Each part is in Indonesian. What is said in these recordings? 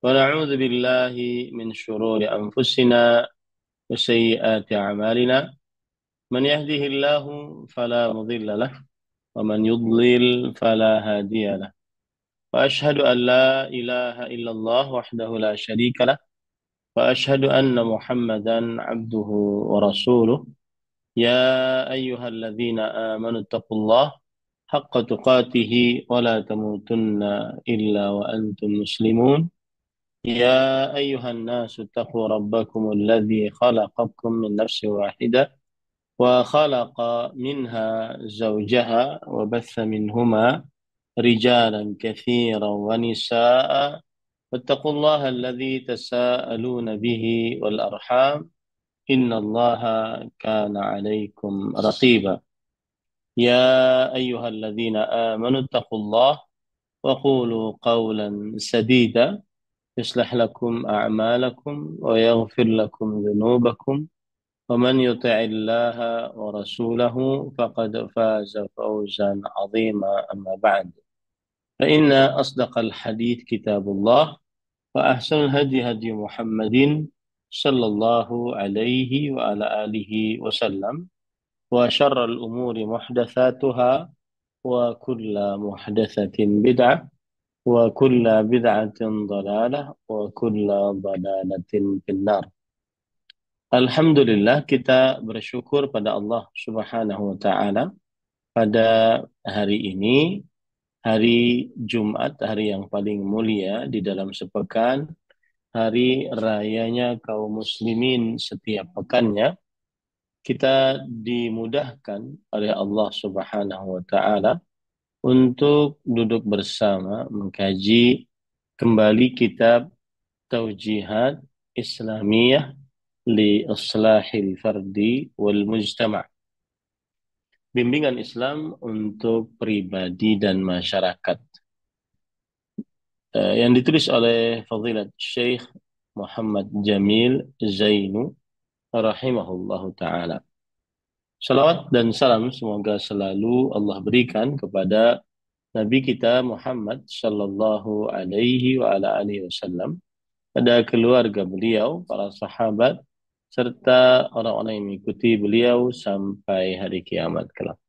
ونعوذ بالله من شرور أنفسنا وسيئات أعمالنا. من يهده الله فلا مضل له، ومن يضلل فلا هادي له. وأشهد أن لا إله إلا الله وحده لا شريك له، وأشهد أن محمدا عبده ورسوله. يا أيها الذين آمنوا اتقوا الله حق تقاته ولا تموتن إلا وأنتم مسلمون. يا أيها الناس اتقوا ربكم الذي خلقكم من نفس واحدة، وخلق منها زوجها، وبث منهما رجالا كثيرا ونساء. واتقوا الله الذي تساءلون به والأرحام، إن الله كان عليكم رقيبا. يا أيها الذين آمنوا اتقوا الله وقولوا قولا سديدا يصلح لكم أعمالكم ويغفر لكم ذنوبكم، ومن يطع الله ورسوله فقد فاز فوزا عظيما. أما بعد، فإن أصدق الحديث كتاب الله، وأحسن الهدي هدي محمد صلى الله عليه وعلى آله وسلم، وشر الأمور محدثاتها، وكل محدثة بدعة، وكل بدعة ضلالة، وكل ضلالة في النار. Alhamdulillah, kita bersyukur pada Allah Subhanahu wa Ta'ala pada hari ini, hari Jumat, hari yang paling mulia di dalam sepekan, hari rayanya kaum muslimin setiap pekannya. Kita dimudahkan oleh Allah Subhanahu wa Ta'ala untuk duduk bersama mengkaji kembali kitab Taujihat Islamiyah li Islahil Fardi wal Mujtama'. Bimbingan Islam untuk pribadi dan masyarakat. Yang ditulis oleh Fadilat Syekh Muhammad Jamil Zainu rahimahullahu ta'ala. Salawat dan salam semoga selalu Allah berikan kepada Nabi kita Muhammad sallallahu alaihi wa ala alihi wasallam, pada keluarga beliau, para sahabat, serta orang-orang yang mengikuti beliau sampai hari kiamat kelak.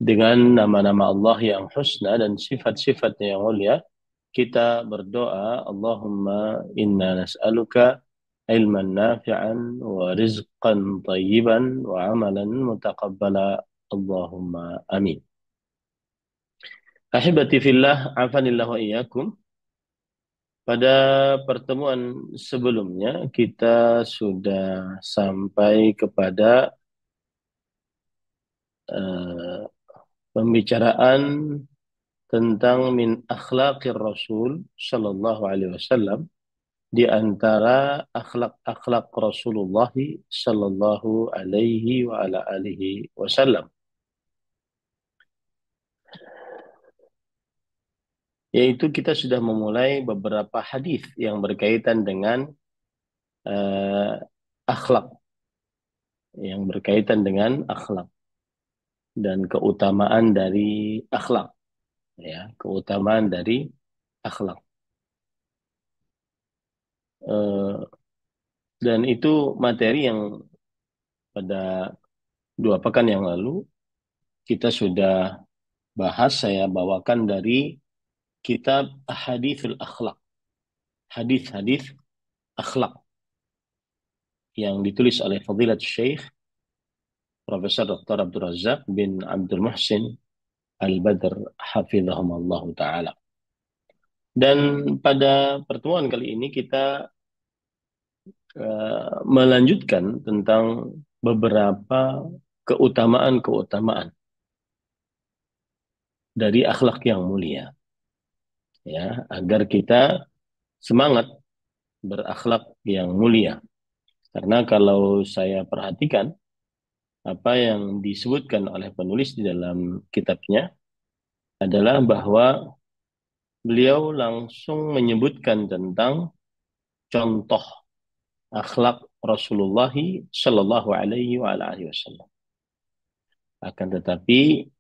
Dengan nama-nama Allah yang husna dan sifat-sifatnya yang mulia, kita berdoa, Allahumma inna nas'aluka ilman nafi'an wa rizqan tayyiban wa amalan mutaqabbala. Allahumma amin. Ahibati fillah, afanillah wa iyyakum. Pada pertemuan sebelumnya kita sudah sampai kepada uh, pembicaraan tentang min akhlaqir Rasul sallallahu alaihi wasallam, di antara akhlak-akhlak Rasulullah sallallahu alaihi wa ala alihi wasallam, yaitu kita sudah memulai beberapa hadis yang berkaitan dengan uh, akhlak, yang berkaitan dengan akhlak dan keutamaan dari akhlak, ya, keutamaan dari akhlak. Eh, dan itu materi yang pada 2 pekan yang lalu kita sudah bahas. Saya bawakan dari kitab Hadithul Akhlak, hadis-hadis akhlak, yang ditulis oleh Fadilat Syekh Profesor Dr. Abdul Razak bin Abdul Muhsin Al-Badr hafizahumullah ta'ala. Dan pada pertemuan kali ini kita melanjutkan tentang beberapa keutamaan-keutamaan dari akhlak yang mulia, ya, agar kita semangat berakhlak yang mulia. Karena kalau saya perhatikan apa yang disebutkan oleh penulis di dalam kitabnya adalah bahwa beliau langsung menyebutkan tentang contoh akhlak Rasulullah Shallallahu Alaihi Wasallam. Akan tetapi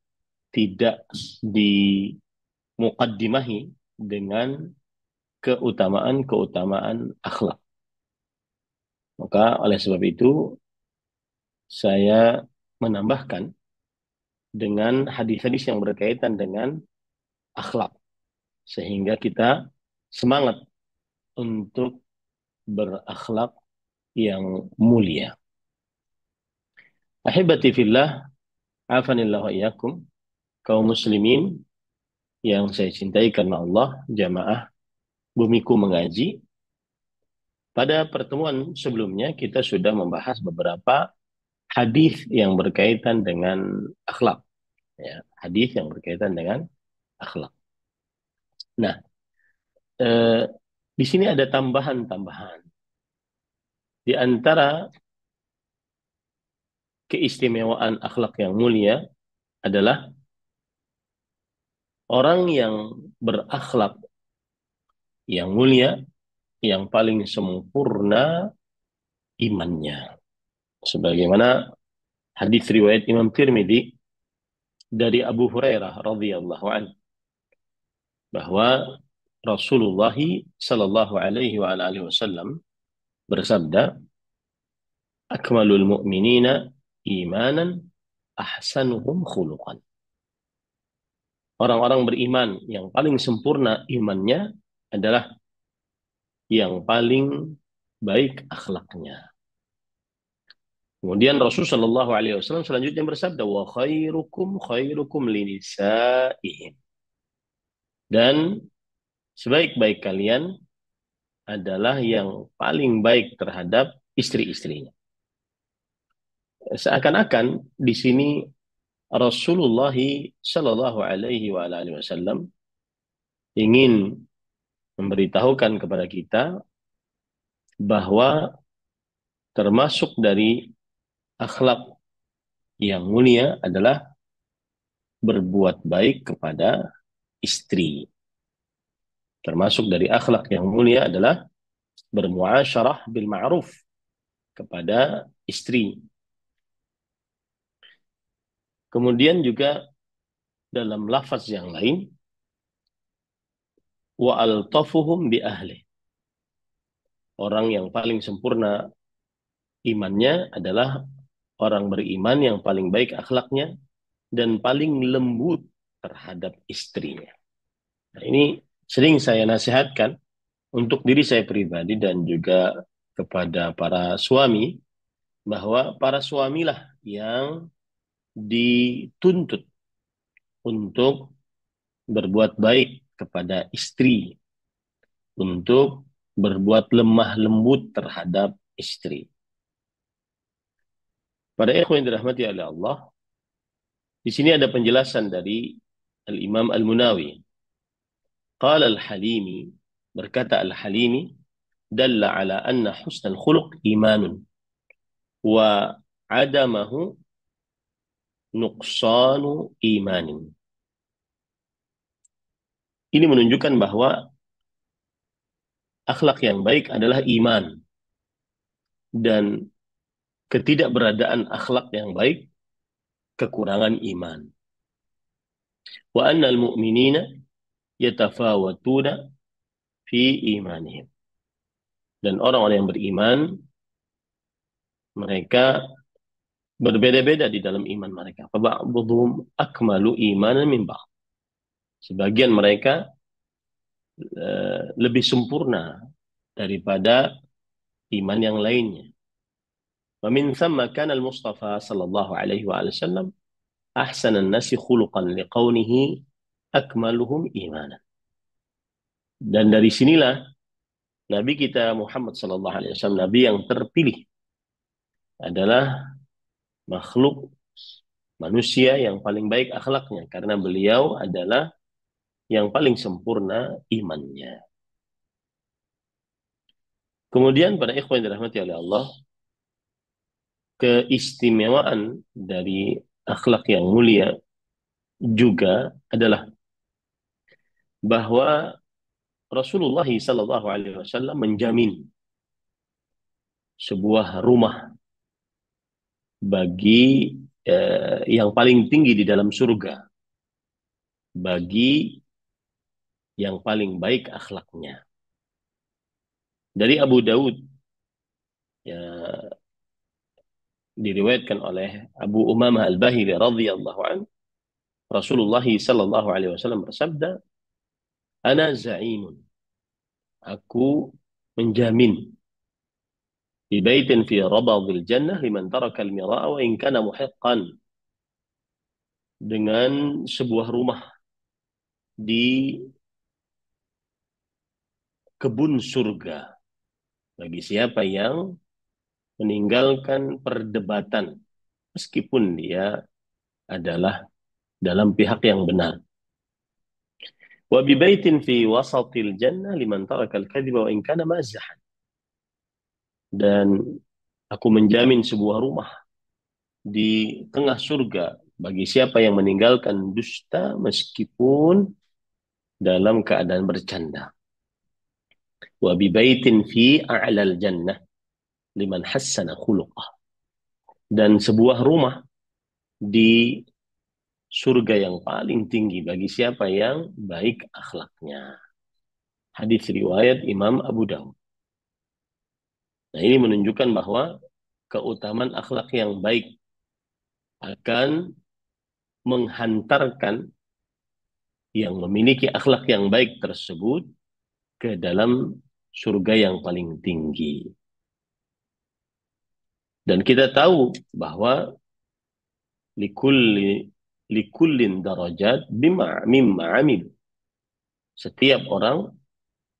tidak dimukaddimahi dengan keutamaan-keutamaan akhlak. Maka oleh sebab itu saya menambahkan dengan hadis-hadis yang berkaitan dengan akhlak sehingga kita semangat untuk berakhlak yang mulia. Ahibati fillah, afanillah wa iyyakum, kaum muslimin yang saya cintai karena Allah, jamaah Bumiku Mengaji. Pada pertemuan sebelumnya kita sudah membahas beberapa hadis yang berkaitan dengan akhlak, ya, hadis yang berkaitan dengan akhlak. Nah, di sini ada tambahan-tambahan. Di antara keistimewaan akhlak yang mulia adalah orang yang berakhlak yang mulia, yang paling sempurna imannya. Sebagaimana hadis riwayat Imam Tirmidzi dari Abu Hurairah radhiyallahu anhu bahwa Rasulullah sallallahu alaihi wa alihi wasallam bersabda, "Akmalul mu'minina imanan ahsanuhum khuluqan." Orang-orang beriman yang paling sempurna imannya adalah yang paling baik akhlaknya. Kemudian Rasul Shallallahu Alaihi Wasallam selanjutnya bersabda, wa khairukum khairukum linisaihim. Dan sebaik-baik kalian adalah yang paling baik terhadap istri-istrinya. Seakan-akan di sini Rasulullah Shallallahu Alaihi Wasallam ingin memberitahukan kepada kita bahwa termasuk dari akhlak yang mulia adalah berbuat baik kepada istri. Termasuk dari akhlak yang mulia adalah bermuasyarah bil ma'ruf kepada istri. Kemudian juga dalam lafaz yang lain, wa altafuhum bi ahli. Orang yang paling sempurna imannya adalah orang beriman yang paling baik akhlaknya dan paling lembut terhadap istrinya. Nah, ini sering saya nasihatkan untuk diri saya pribadi dan juga kepada para suami, bahwa para suamilah yang dituntut untuk berbuat baik kepada istri, untuk berbuat lemah lembut terhadap istri. Pada ikhwan yang dirahmati oleh Allah, di sini ada penjelasan dari Al-Imam Al-Munawi. Qala Al-Halimi, berkata Al-Halimi, dalla ala anna husnal khuluq imanun wa adamahu nuqsanu imanin. Ini menunjukkan bahwa akhlak yang baik adalah iman, dan ketidakberadaan akhlak yang baik kekurangan iman. Wa annal mu'minina yatafawatuna fi imanihim. Dan orang-orang yang beriman, mereka berbeda-beda di dalam iman mereka. Faba'dhum akmalu imanan min ba'd. Sebagian mereka lebih sempurna daripada iman yang lainnya. Wa min thamma kana al-Mustafa sallallahu alaihi wa sallam ahsanan nasi khuluqan liqaunihi akmaluhum imanan. Dan dari sinilah Nabi kita Muhammad sallallahu alaihi wasallam, Nabi yang terpilih, adalah makhluk manusia yang paling baik akhlaknya karena beliau adalah yang paling sempurna imannya. Kemudian pada ikhwan yang dirahmati oleh Allah, keistimewaan dari akhlak yang mulia juga adalah bahwa Rasulullah sallallahu alaihi wasallam menjamin sebuah rumah bagi yang paling tinggi di dalam surga bagi yang paling baik akhlaknya. Dari Abu Daud, ya, diriwayatkan oleh Abu Umamah Al-Bahili radhiyallahu anhu, Rasulullah sallallahu alaihi wasallam bersabda, "Ana za'imun." Aku menjamin di baitin fi rabadil jannah liman taraka al-mira'a wa in kana muhiqqan, dengan sebuah rumah di kebun surga bagi siapa yang meninggalkan perdebatan meskipun dia adalah dalam pihak yang benar. Wa bi baitin fi wasatil jannah liman taraka al-kadhiba wa in kana mazahan. Dan aku menjamin sebuah rumah di tengah surga bagi siapa yang meninggalkan dusta meskipun dalam keadaan bercanda. Wa bi baitin fi a'lal jannah liman hassana khuluqah. Dan sebuah rumah di surga yang paling tinggi bagi siapa yang baik akhlaknya. Hadis riwayat Imam Abu Dawud. Nah, ini menunjukkan bahwa keutamaan akhlak yang baik akan menghantarkan yang memiliki akhlak yang baik tersebut ke dalam surga yang paling tinggi. Dan kita tahu bahwa likulli likullin darajat mimma amil. Setiap orang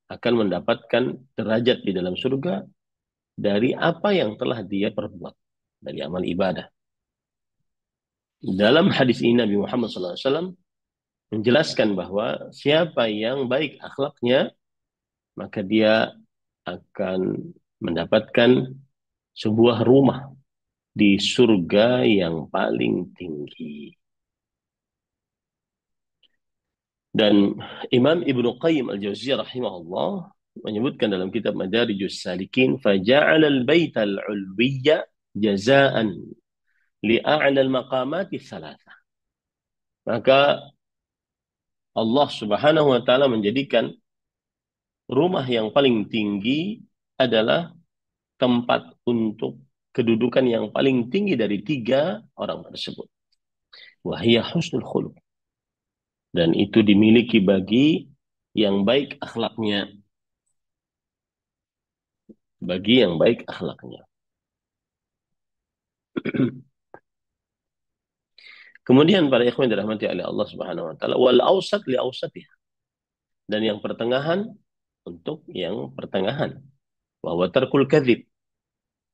akan mendapatkan derajat di dalam surga dari apa yang telah dia perbuat dari amal ibadah. Dalam hadis ini Nabi Muhammad SAW menjelaskan bahwa siapa yang baik akhlaknya, maka dia akan mendapatkan sebuah rumah di surga yang paling tinggi. Dan Imam Ibnu Qayyim Al-Jauziyah rahimahullah menyebutkan dalam kitab Madarijus Salikin, "Faja'ala al-baita al-'ulwiyya jazaan li'a'la al-maqamati tsalatsa." Maka Allah Subhanahu wa taala menjadikan rumah yang paling tinggi adalah tempat untuk kedudukan yang paling tinggi dari tiga orang tersebut. Wahiyya husnul khuluq. Dan itu dimiliki bagi yang baik akhlaknya. Bagi yang baik akhlaknya. Kemudian para ikhwan dirahmati oleh Allah Subhanahu wa taala, wal awsat li awsatih. Dan yang pertengahan untuk yang pertengahan. Bahwa tarkul kadzib,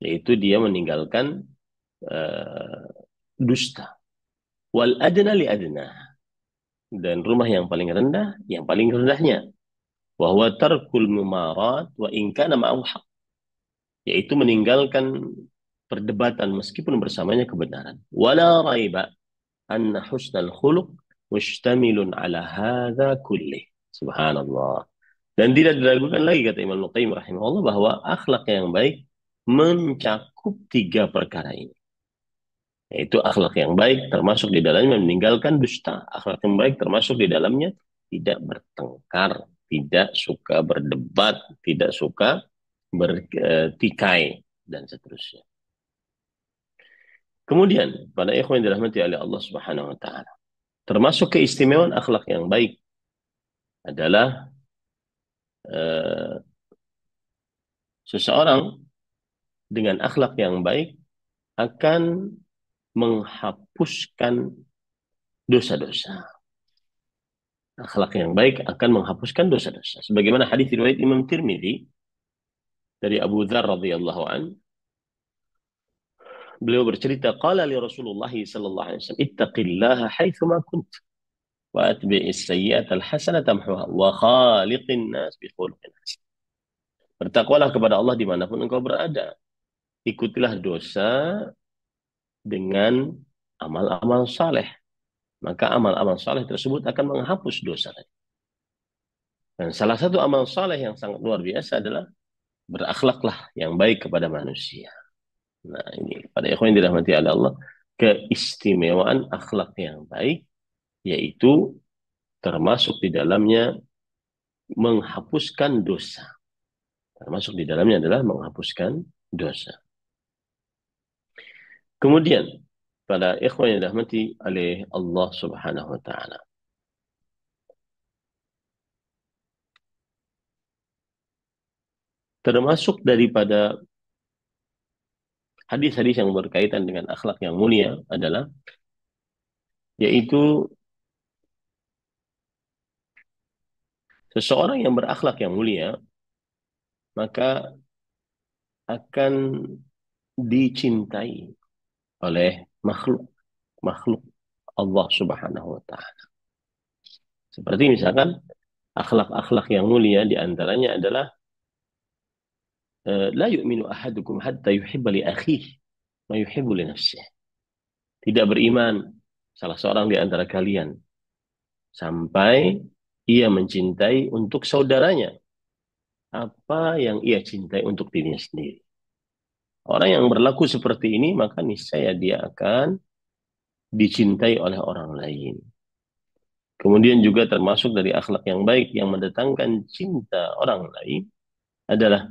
yaitu dia meninggalkan uh, dusta. Wal adna li adna. Dan rumah yang paling rendah, yang paling rendahnya. Bahwa tarkul mumarat wa in kana ma'ahu haq. Yaitu meninggalkan perdebatan meskipun bersamanya kebenaran. Wala raiba anna husnal khuluq mustamilun ala hadza kullih. Subhanallah. Dan tidak diragukan lagi kata Imam Al-Qayyim rahimahullah bahwa akhlak yang baik mencakup tiga perkara ini. Yaitu akhlak yang baik termasuk di dalamnya meninggalkan dusta. Akhlak yang baik termasuk di dalamnya tidak bertengkar, tidak suka berdebat, tidak suka bertikai, dan seterusnya. Kemudian, pada ikhwan yang dirahmati oleh Allah Subhanahu wa taala, termasuk keistimewaan akhlak yang baik adalah seseorang dengan akhlak yang baik akan menghapuskan dosa-dosa. Akhlak yang baik akan menghapuskan dosa-dosa. Sebagaimana hadis riwayat Imam Tirmidzi dari Abu Dzar radhiyallahu an, beliau bercerita, qala li Rasulullah sallallahu alaihi wasallam, ittaqillaha haitsu ma kunt wa atbi'is sayyi'ata al-hasanata tamhuha wa khaliqin nas bi khuluqin hasan. Bertakwalah kepada Allah dimanapun engkau berada. Ikutilah dosa dengan amal-amal saleh. Maka amal-amal saleh tersebut akan menghapus dosa. Dan salah satu amal saleh yang sangat luar biasa adalah berakhlaklah yang baik kepada manusia. Nah, ini pada ikhwan yang dirahmati oleh Allah, keistimewaan akhlak yang baik, yaitu termasuk di dalamnya menghapuskan dosa. Termasuk di dalamnya adalah menghapuskan dosa. Kemudian, pada ikhwan yang dirahmati oleh Allah Subhanahu wa taala. Termasuk daripada hadis-hadis yang berkaitan dengan akhlak yang mulia adalah yaitu seseorang yang berakhlak yang mulia maka akan dicintai oleh makhluk makhluk Allah Subhanahu wa taala. Seperti misalkan akhlak-akhlak yang mulia di antaranya adalah la yu'minu ahadukum hatta yuhibba li akhihi ma yuhibbu li nafsihi. Tidak beriman salah seorang di antara kalian sampai ia mencintai untuk saudaranya apa yang ia cintai untuk dirinya sendiri. Orang yang berlaku seperti ini maka niscaya dia akan dicintai oleh orang lain. Kemudian juga termasuk dari akhlak yang baik yang mendatangkan cinta orang lain adalah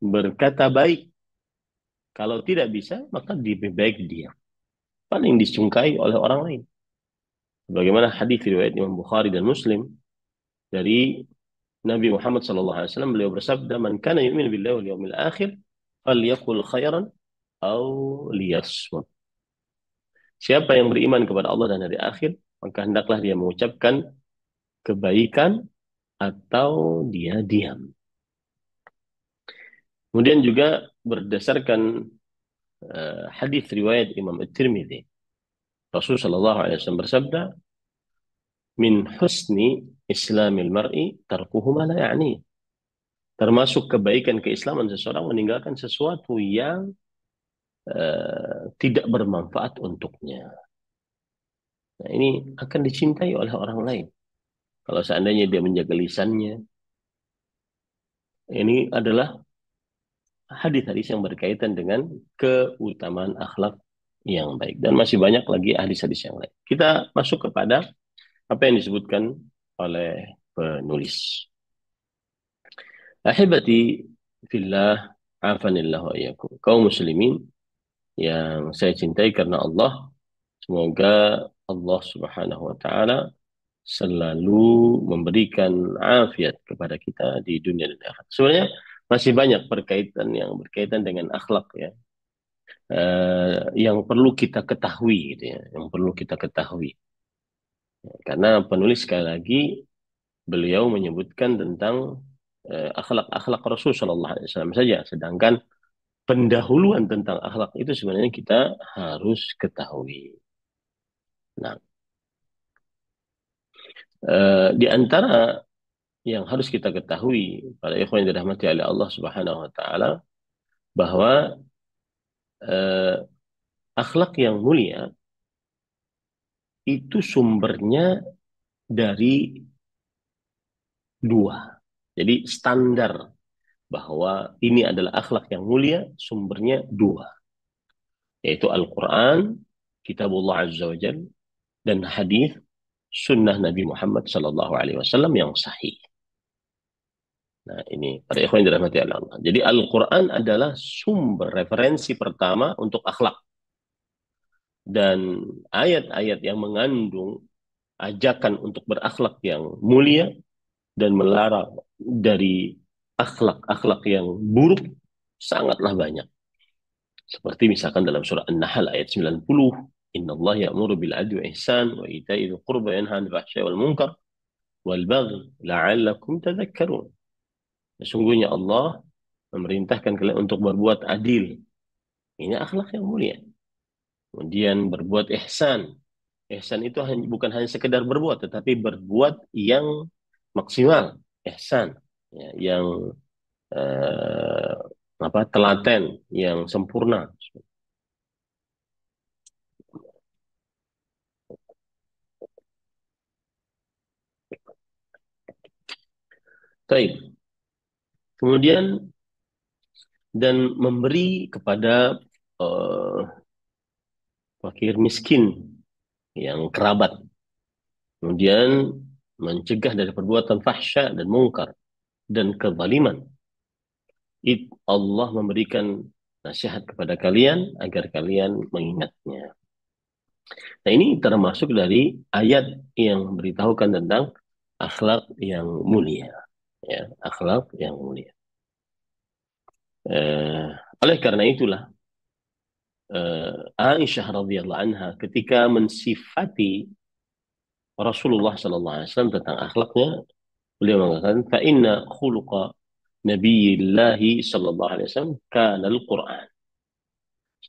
berkata baik. Kalau tidak bisa, maka lebih baik dia. Paling disungkai oleh orang lain. Bagaimana hadis riwayat Imam Bukhari dan Muslim dari Nabi Muhammad SAW, beliau bersabda, "Man kana yu'minu billahi wal yawmil akhir, falyaqul khairan aw liyasmut." Siapa yang beriman kepada Allah dan hari akhir, maka hendaklah dia mengucapkan kebaikan atau dia diam. Kemudian juga berdasarkan hadis riwayat Imam At-Tirmidzi, Rasul sallallahu alaihi wasallam bersabda, "Min husni islamil mar'i tarkuhu ma la ya'ni." Termasuk kebaikan keislaman seseorang meninggalkan sesuatu yang tidak bermanfaat untuknya. Nah, ini akan dicintai oleh orang lain. Kalau seandainya dia menjaga lisannya, ini adalah hadis-hadis yang berkaitan dengan keutamaan akhlak yang baik. Dan masih banyak lagi hadis-hadis yang lain. Kita masuk kepada apa yang disebutkan oleh penulis. Ahibati fillah, afanillah wa iyyakum. Kaum muslimin yang saya cintai karena Allah, semoga Allah Subhanahu wa taala selalu memberikan afiat kepada kita di dunia dan akhirat. Sebenarnya masih banyak berkaitan dengan akhlak ya. Yang perlu kita ketahui gitu ya, yang perlu kita ketahui. Karena penulis sekali lagi beliau menyebutkan tentang akhlak-akhlak Rasul Shallallahu Alaihi Wasallam saja, sedangkan pendahuluan tentang akhlak itu sebenarnya kita harus ketahui. Nah, di antara yang harus kita ketahui pada ikhwan yang dirahmati oleh Allah Subhanahu wa taala bahwa eh, akhlak yang mulia itu sumbernya dari dua. Jadi standar bahwa ini adalah akhlak yang mulia sumbernya dua, yaitu Al-Quran, Kitabullah Azza wa Jal, dan hadis sunnah Nabi Muhammad Sallallahu Alaihi Wasallam yang sahih. Nah ini para ikhwan yang dirahmati Allah. Jadi Al-Quran adalah sumber referensi pertama untuk akhlak. Dan ayat-ayat yang mengandung ajakan untuk berakhlak yang mulia dan melarang dari akhlak-akhlak yang buruk sangatlah banyak. Seperti misalkan dalam surah An-Nahl ayat 90, "Inna Allah ya'muru bil adli wa ihsan wa ita'i dzil qurba wa yanha 'anil fahsya'i wal munkar wal baghi la'allakum tadhakkarun." Sesungguhnya Allah memerintahkan kalian untuk berbuat adil. Ini akhlak yang mulia. Kemudian berbuat ihsan. Ihsan itu bukan hanya sekedar berbuat, tetapi berbuat yang maksimal. Ihsan. Ya, yang eh, telaten, yang sempurna. Baik. Kemudian dan memberi kepada eh, fakir miskin yang kerabat. Kemudian mencegah dari perbuatan fahsya dan mungkar dan kezaliman. Allah memberikan nasihat kepada kalian agar kalian mengingatnya. Nah, ini termasuk dari ayat yang memberitahukan tentang akhlak yang mulia. Ya, akhlak yang mulia. Eh, oleh karena itulah Aisyah radhiyallahu anha ketika mensifati Rasulullah sallallahu alaihi wasallam tentang akhlaknya, beliau mengatakan fa inna khuluqa Nabiyillahi sallallahu alaihi wasallam kana al-Qur'an.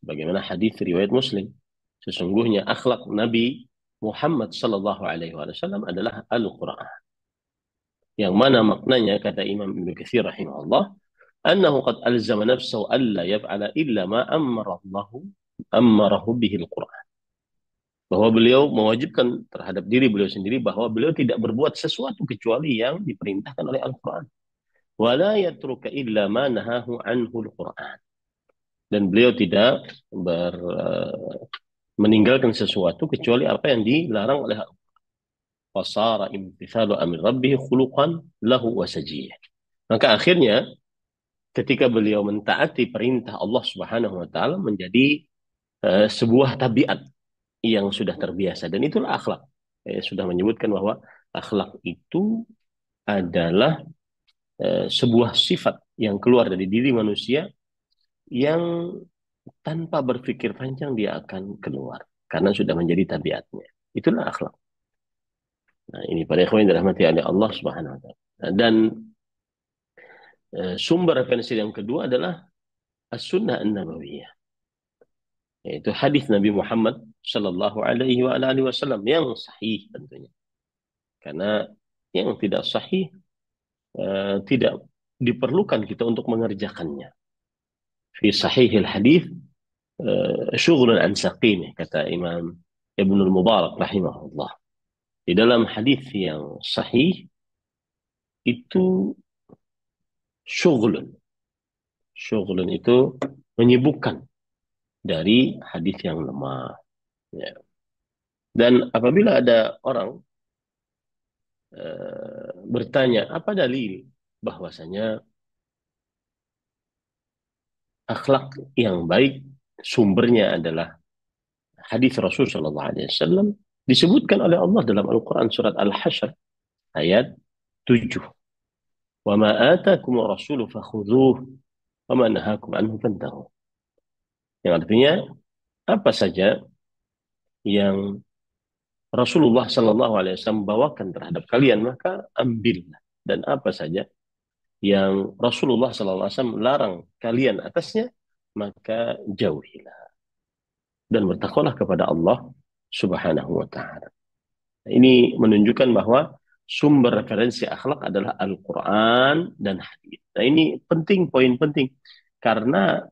Sebagaimana hadis riwayat Muslim, sesungguhnya akhlak Nabi Muhammad sallallahu alaihi wasallam adalah Al-Qur'an. Yang mana maknanya kata Imam Ibnu Katsir rahimahullah, annahu qad alzama nafsahu alla yaf'ala illa ma amarahu bihi al-Qur'an. Bahwa beliau mewajibkan terhadap diri beliau sendiri bahwa beliau tidak berbuat sesuatu kecuali yang diperintahkan oleh Al-Qur'an. Wala yatruka illa ma nahahu anhu al-Qur'an. Dan beliau tidak meninggalkan sesuatu kecuali apa yang dilarang oleh Allah. Fasara imtithalu amir rabbih khuluqan lahu wasajiyah. Maka akhirnya ketika beliau mentaati perintah Allah Subhanahu wa taala menjadi sebuah tabiat yang sudah terbiasa, dan itulah akhlak. Sudah menyebutkan bahwa akhlak itu adalah sebuah sifat yang keluar dari diri manusia yang tanpa berpikir panjang dia akan keluar karena sudah menjadi tabiatnya. Itulah akhlak. Nah, ini pada ikhwan yang dirahmati oleh Allah Subhanahu wa taala. Dan sumber referensi yang kedua adalah As-Sunnah An-Nabawiyah, yaitu hadis Nabi Muhammad sallallahu alaihi wa alihi wasallam yang sahih tentunya. Karena yang tidak sahih tidak diperlukan kita untuk mengerjakannya. Fi sahihil hadis syughlun an saqimih, kata Imam Ibnul Mubarak rahimahullah. Di dalam hadis yang sahih itu syughlun. Syughlun itu menyibukkan dari hadis yang lemah. Ya. Dan apabila ada orang bertanya apa dalil bahwasanya akhlak yang baik sumbernya adalah hadis Rasul Shallallahu Alaihi Wasallam, disebutkan oleh Allah dalam Al-Quran surat Al-Hasyr ayat 7. Wa ma atakum rasulu fakhudhuh wa ma nahakum anhu fantahu. Yang artinya apa saja yang Rasulullah Shallallahu Alaihi Wasallam bawakan terhadap kalian maka ambillah, dan apa saja yang Rasulullah Shallallahu Alaihi Wasallam larang kalian atasnya maka jauhilah dan bertakwalah kepada Allah Subhanahu Wa Taala. Ini menunjukkan bahwa sumber referensi akhlak adalah Al-Quran dan hadis. Nah, ini penting, poin penting, karena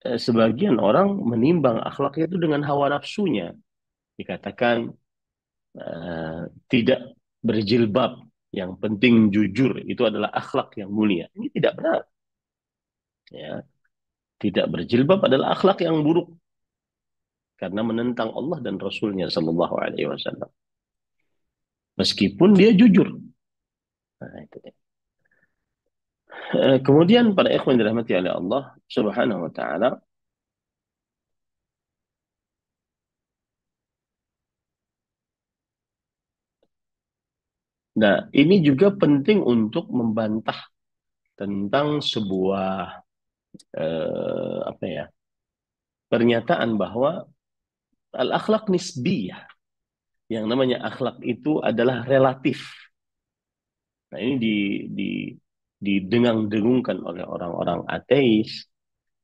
sebagian orang menimbang akhlak itu dengan hawa nafsunya. Dikatakan tidak berjilbab, yang penting jujur, itu adalah akhlak yang mulia. Ini tidak benar. Ya. Tidak berjilbab adalah akhlak yang buruk karena menentang Allah dan Rasulnya Sallallahu Alaihi Wasallam. Meskipun dia jujur. Nah, itu dia. Kemudian para ikhwan dirahmati oleh Allah Subhanahu wa taala, nah ini juga penting untuk membantah tentang sebuah apa ya, pernyataan bahwa al-akhlak nisbiyah. Yang namanya akhlak itu adalah relatif. Nah, ini di didengang-dengungkan oleh orang-orang ateis,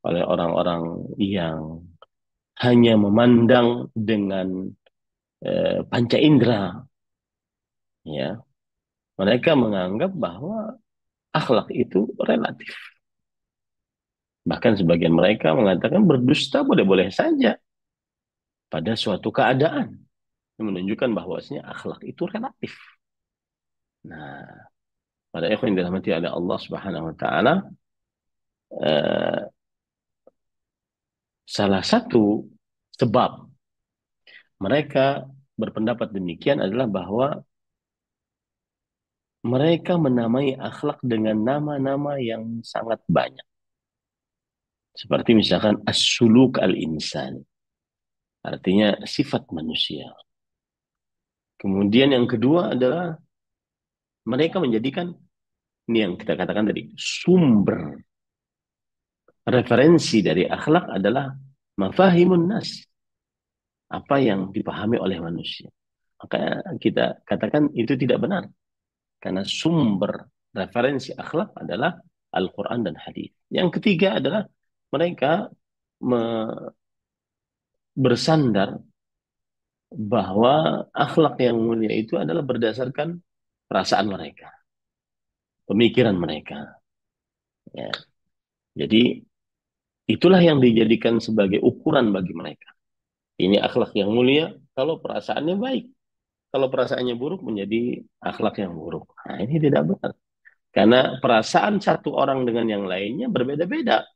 oleh orang-orang yang hanya memandang dengan panca indera, ya. Mereka menganggap bahwa akhlak itu relatif. Bahkan sebagian mereka mengatakan berdusta boleh-boleh saja pada suatu keadaan. Yang menunjukkan bahwasanya akhlak itu relatif. Nah, pada ikhwan yang dirahmati oleh Allah Subhanahu wa taala, eh, salah satu sebab mereka berpendapat demikian adalah bahwa mereka menamai akhlak dengan nama-nama yang sangat banyak. Seperti misalkan as-suluk al-insani, artinya sifat manusia. Kemudian yang kedua adalah mereka menjadikan, ini yang kita katakan tadi, sumber referensi dari akhlak adalah mafahimun nas, apa yang dipahami oleh manusia. Maka kita katakan itu tidak benar. Karena sumber referensi akhlak adalah Al-Quran dan hadis. Yang ketiga adalah mereka bersandar bahwa akhlak yang mulia itu adalah berdasarkan perasaan mereka, pemikiran mereka. Ya. Jadi itulah yang dijadikan sebagai ukuran bagi mereka. Ini akhlak yang mulia kalau perasaannya baik. Kalau perasaannya buruk menjadi akhlak yang buruk. Nah, ini tidak benar. Karena perasaan satu orang dengan yang lainnya berbeda-beda.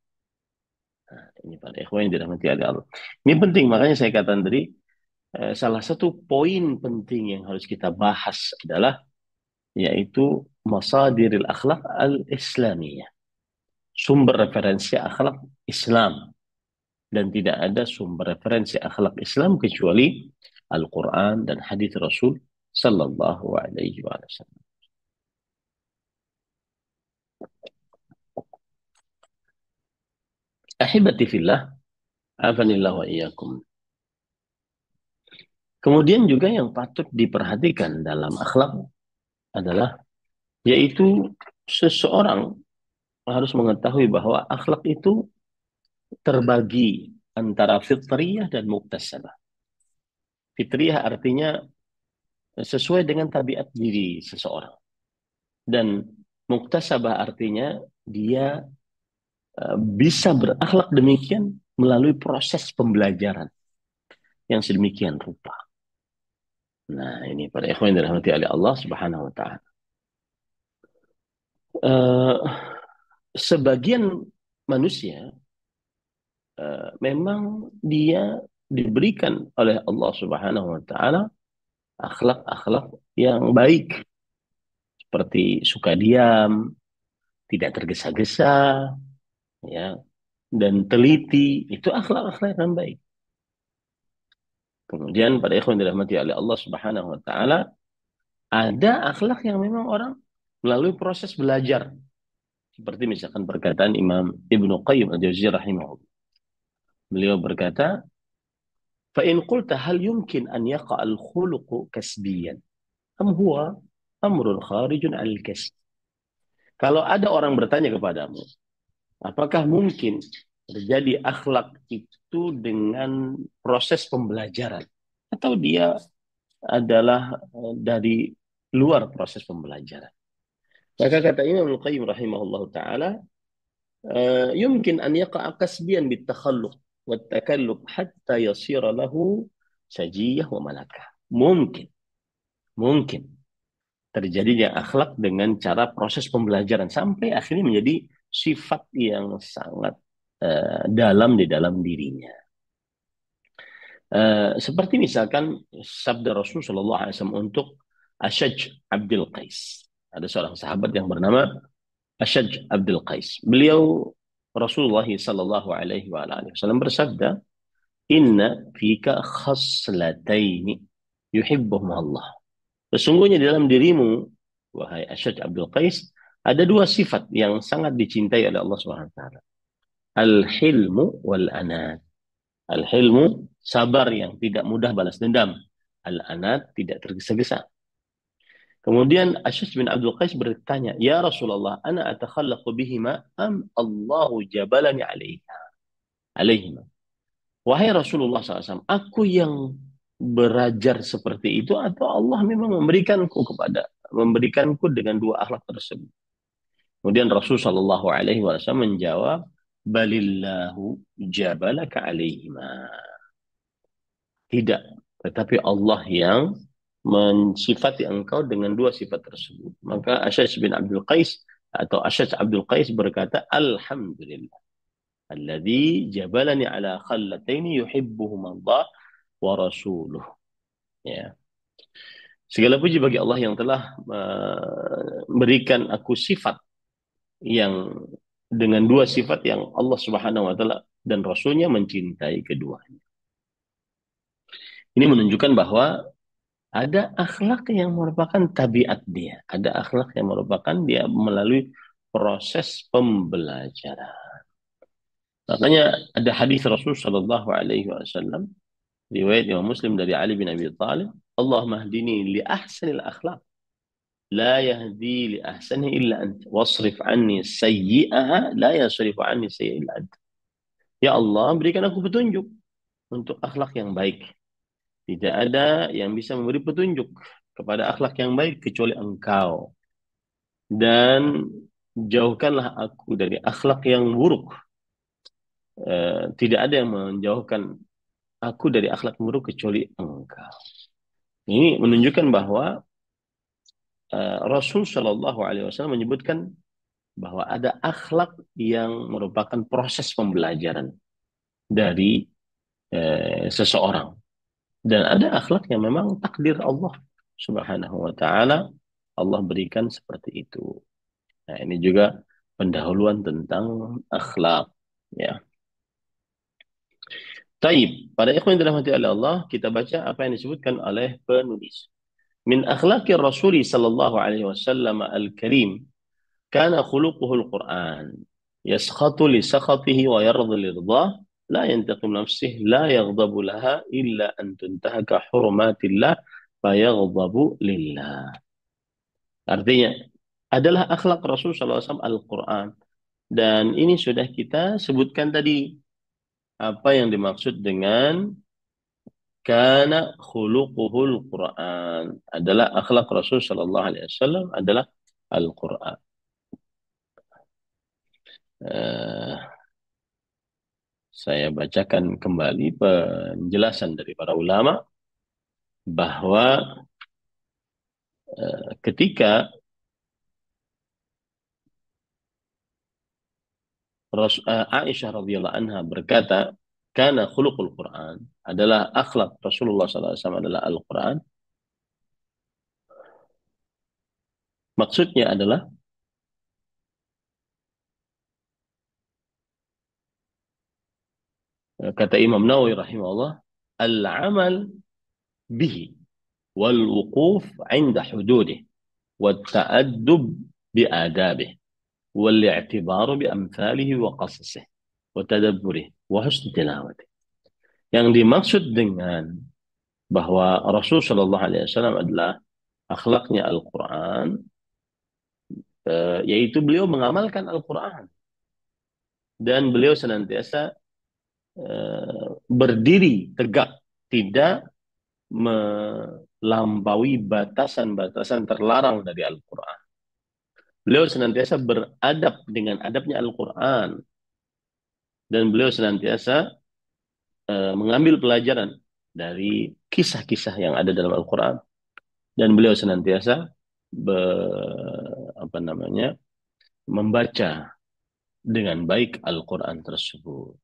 Nah, ini pada ikhwan yang dirahmati oleh Allah. Ini penting, makanya saya katakan tadi, salah satu poin penting yang harus kita bahas adalah yaitu masadiril akhlak al-islamiyah. Sumber referensi akhlak Islam. Dan tidak ada sumber referensi akhlak Islam kecuali Al-Quran dan hadis Rasul Sallallahu Alaihi Wasallam. Ahibati fillah, afanillah wa iyyakum. Kemudian juga yang patut diperhatikan dalam akhlak adalah yaitu seseorang harus mengetahui bahwa akhlak itu terbagi antara fitriyah dan muktasabah. Fitriyah artinya sesuai dengan tabiat diri seseorang. Dan muktasabah artinya dia bisa berakhlak demikian melalui proses pembelajaran yang sedemikian rupa. Nah, ini para ikhwan yang dirahmati oleh Allah Subhanahu wa taala. Uh, Sebagian manusia memang dia diberikan oleh Allah Subhanahu wa taala akhlak-akhlak yang baik seperti suka diam, tidak tergesa-gesa, ya, dan teliti, itu akhlak-akhlak yang baik. Kemudian pada ikhwan dirahmati oleh Allah Subhanahu wa taala, ada akhlak yang memang orang melalui proses belajar. Seperti misalkan perkataan Imam Ibnu Qayyim al-Jauziyah rahimahullah. Beliau berkata, "Fa in qulta hal yumkin an yaqa al-khuluqu kasbiyan am huwa amrun kharijun al-kasb?" Kalau ada orang bertanya kepadamu, apakah mungkin terjadi akhlak itu dengan proses pembelajaran atau dia adalah dari luar proses pembelajaran? Maka kata Imam Al-Qayyim rahimahullah ta'ala, yumkin an yaqa'a kasbiyan bitakhalluq wa takallub hatta yasira lahu sajiyah wa malakah. Mungkin, mungkin terjadinya akhlak dengan cara proses pembelajaran sampai akhirnya menjadi sifat yang sangat dalam di dalam dirinya. Seperti misalkan sabda Rasul Shallallahu Alaihi Wasallam untuk Ashaj Abdul Qais. Ada seorang sahabat yang bernama Ashaj Abdul Qais. Beliau Rasulullah Sallallahu Alaihi Wasallam bersabda, Inna fika khaslataini yuhibbuhum Allah. Sesungguhnya di dalam dirimu, wahai Ashaj Abdul Qais, ada dua sifat yang sangat dicintai oleh Allah Subhanahu wa taala. Al-hilmu wal anat. Al-hilmu, sabar yang tidak mudah balas dendam. Al-anat, tidak tergesa-gesa. Kemudian Ashaj bin Abdul Qais bertanya, Ya Rasulullah, ana atakhallaqu bihima am Allahu jabalani alaihima. Wahai Rasulullah SAW, aku yang belajar seperti itu atau Allah memang memberikanku dengan dua akhlak tersebut. Kemudian Rasul Shallallahu Alaihi Wasallam menjawab, Balillahu jabalaka alaihima. Tidak, tetapi Allah yang mensifati engkau dengan dua sifat tersebut. Maka Ashaj bin Abdul Qais atau Ashaj Abdul Qais berkata, Alhamdulillah. Alladhi jabalani ala khallataini yuhibbuhum Allah wa rasuluh. Ya. Segala puji bagi Allah yang telah memberikan aku sifat yang dengan dua sifat yang Allah Subhanahu wa taala dan Rasulnya mencintai keduanya. Ini menunjukkan bahwa ada akhlak yang merupakan tabiat dia, ada akhlak yang merupakan dia melalui proses pembelajaran. Makanya ada hadis Rasul Shallallahu Alaihi Wasallam riwayat Imam Muslim dari Ali bin Abi Thalib, Allah mahdini li ahsanil akhlak, la yahdi li ahsani illa anta, wasrif anni sayyi'aha, la yasrif anni sayyi'a illa anta. Ya Allah, berikan aku petunjuk untuk akhlak yang baik. Tidak ada yang bisa memberi petunjuk kepada akhlak yang baik kecuali Engkau. Dan jauhkanlah aku dari akhlak yang buruk. Tidak ada yang menjauhkan aku dari akhlak buruk kecuali Engkau. Ini menunjukkan bahwa Rasul Shallallahu Alaihi Wasallam menyebutkan bahwa ada akhlak yang merupakan proses pembelajaran dari seseorang. Dan ada akhlak yang memang takdir Allah Subhanahu wa taala Allah berikan seperti itu. Nah, ini juga pendahuluan tentang akhlak ya. Taib, pada ikhwan yang dirahmati oleh Allah, kita baca apa yang disebutkan oleh penulis. Min akhlaqir Rasuli sallallahu alaihi wasallam al-karim kana khuluquhul Quran. Yaskhatu li sakhatihi wa yarda li ridah, la yantaqim nafsihi, la yaghdabu laha illa an tuntahaka hurumatillah fayaghdabu lillah. Artinya adalah akhlak Rasul sallallahu alaihi wasallam Al-Quran. Dan ini sudah kita sebutkan tadi apa yang dimaksud dengan kana khuluquhul Quran, adalah akhlak Rasul sallallahu alaihi wasallam adalah Al-Quran. Eh, saya bacakan kembali penjelasan dari para ulama bahwa ketika Aisyah radhiyallahu anha berkata, "Kana khuluqul Quran," adalah akhlak Rasulullah sallallahu alaihi wasallam adalah Al-Quran. Maksudnya adalah kata Imam Nawawi rahimahullah, al-amal bihi wal wuquf 'inda hududih wat ta'addub bi adabih wal i'tibar bi amthalihi wa qasasih wa tadabburih wa husn tilawatih. Yang dimaksud dengan bahwa Rasul Shallallahu Alaihi Wasallam adalah akhlaknya Al-Quran, yaitu beliau mengamalkan Al-Quran dan beliau senantiasa berdiri tegak, tidak melampaui batasan-batasan terlarang dari Al-Quran. Beliau senantiasa beradab dengan adabnya Al-Quran dan beliau senantiasa mengambil pelajaran dari kisah-kisah yang ada dalam Al-Quran dan beliau senantiasa be, apa namanya membaca dengan baik Al-Quran tersebut.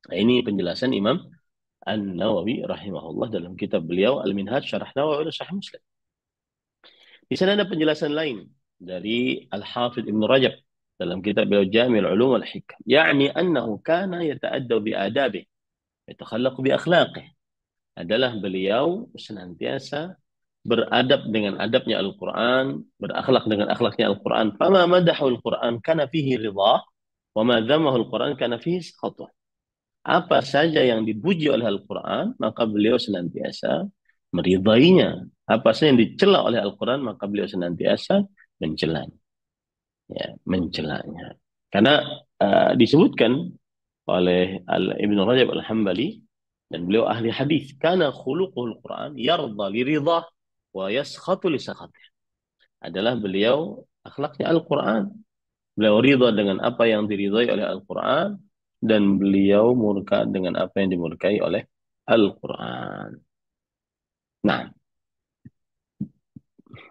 Nah, ini penjelasan Imam An-Nawawi rahimahullah dalam kitab beliau Al-Minhaj Syarah Nawawi Sahih Muslim. Di sana ada penjelasan lain dari Al-Hafidh Ibn Rajab dalam kitab beliau Jami'ul Ulum wal Hikam. Yani annahu kana yata'addaw bi adabih, yatakhallaq bi akhlaqih. Adalah beliau senantiasa beradab dengan adabnya Al-Quran, berakhlak dengan akhlaknya Al-Quran. Fama madahul Quran kana fihi ridha, wa ma dzamahu Al-Quran kana fihi sakhatah. Apa saja yang dipuji oleh Al-Quran, maka beliau senantiasa meridainya. Apa saja yang dicela oleh Al-Quran, maka beliau senantiasa mencelanya. Ya, mencelanya. Karena disebutkan oleh Ibn Rajab Al-Hambali, dan beliau ahli hadis, karena khuluqul Quran yarda li ridha wa yaskhatu li sakhatih. Adalah beliau akhlaknya Al-Quran. Beliau ridha dengan apa yang diridhai oleh Al-Quran dan beliau murka dengan apa yang dimurkai oleh Al-Quran. Nah,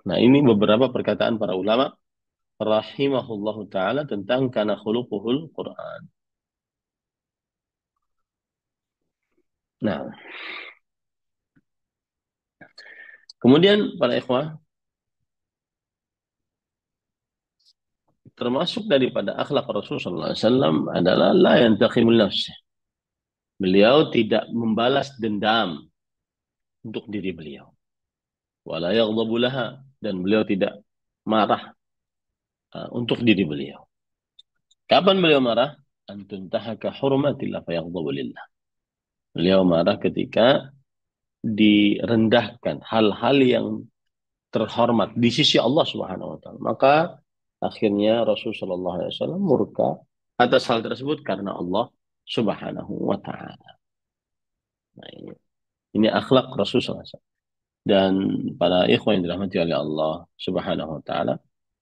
nah ini beberapa perkataan para ulama rahimahullahu taala tentang kana khuluquhul Quran. Nah, kemudian para ikhwah, termasuk daripada akhlak Rasulullah SAW adalah la yantaqimul nafsih. Beliau tidak membalas dendam untuk diri beliau. Wala yaghdabu laha, dan beliau tidak marah untuk diri beliau. Kapan beliau marah? Antun tahaka hurmatillah fayaghdabu lillah. Beliau marah ketika direndahkan hal-hal yang terhormat di sisi Allah Subhanahu wa taala. Maka akhirnya Rasulullah SAW murka atas hal tersebut karena Allah Subhanahu wa taala. Nah, ini akhlak Rasulullah SAW. Dan para ikhwan yang dirahmati oleh Allah Subhanahu wa taala,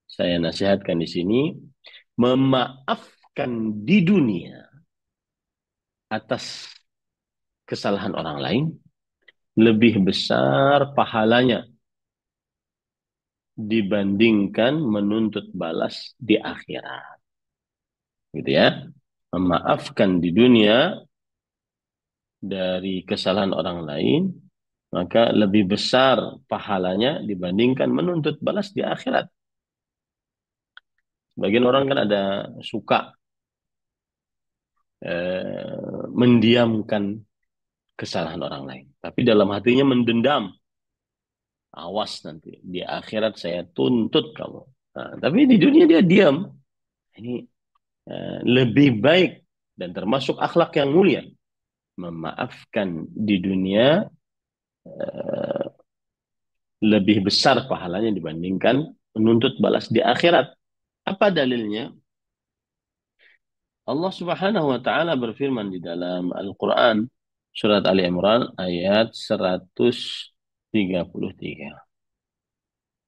saya nasihatkan di sini memaafkan di dunia atas kesalahan orang lain lebih besar pahalanya dibandingkan menuntut balas di akhirat. Gitu ya. Memaafkan di dunia dari kesalahan orang lain, maka lebih besar pahalanya dibandingkan menuntut balas di akhirat. Bagian orang kan ada suka mendiamkan kesalahan orang lain, tapi dalam hatinya mendendam. Awas nanti di akhirat saya tuntut kamu. Nah, tapi di dunia dia diam. Ini lebih baik dan termasuk akhlak yang mulia. Memaafkan di dunia eh, lebih besar pahalanya dibandingkan menuntut balas di akhirat. Apa dalilnya? Allah Subhanahu wa taala berfirman di dalam Al-Qur'an surat Ali Imran ayat 133.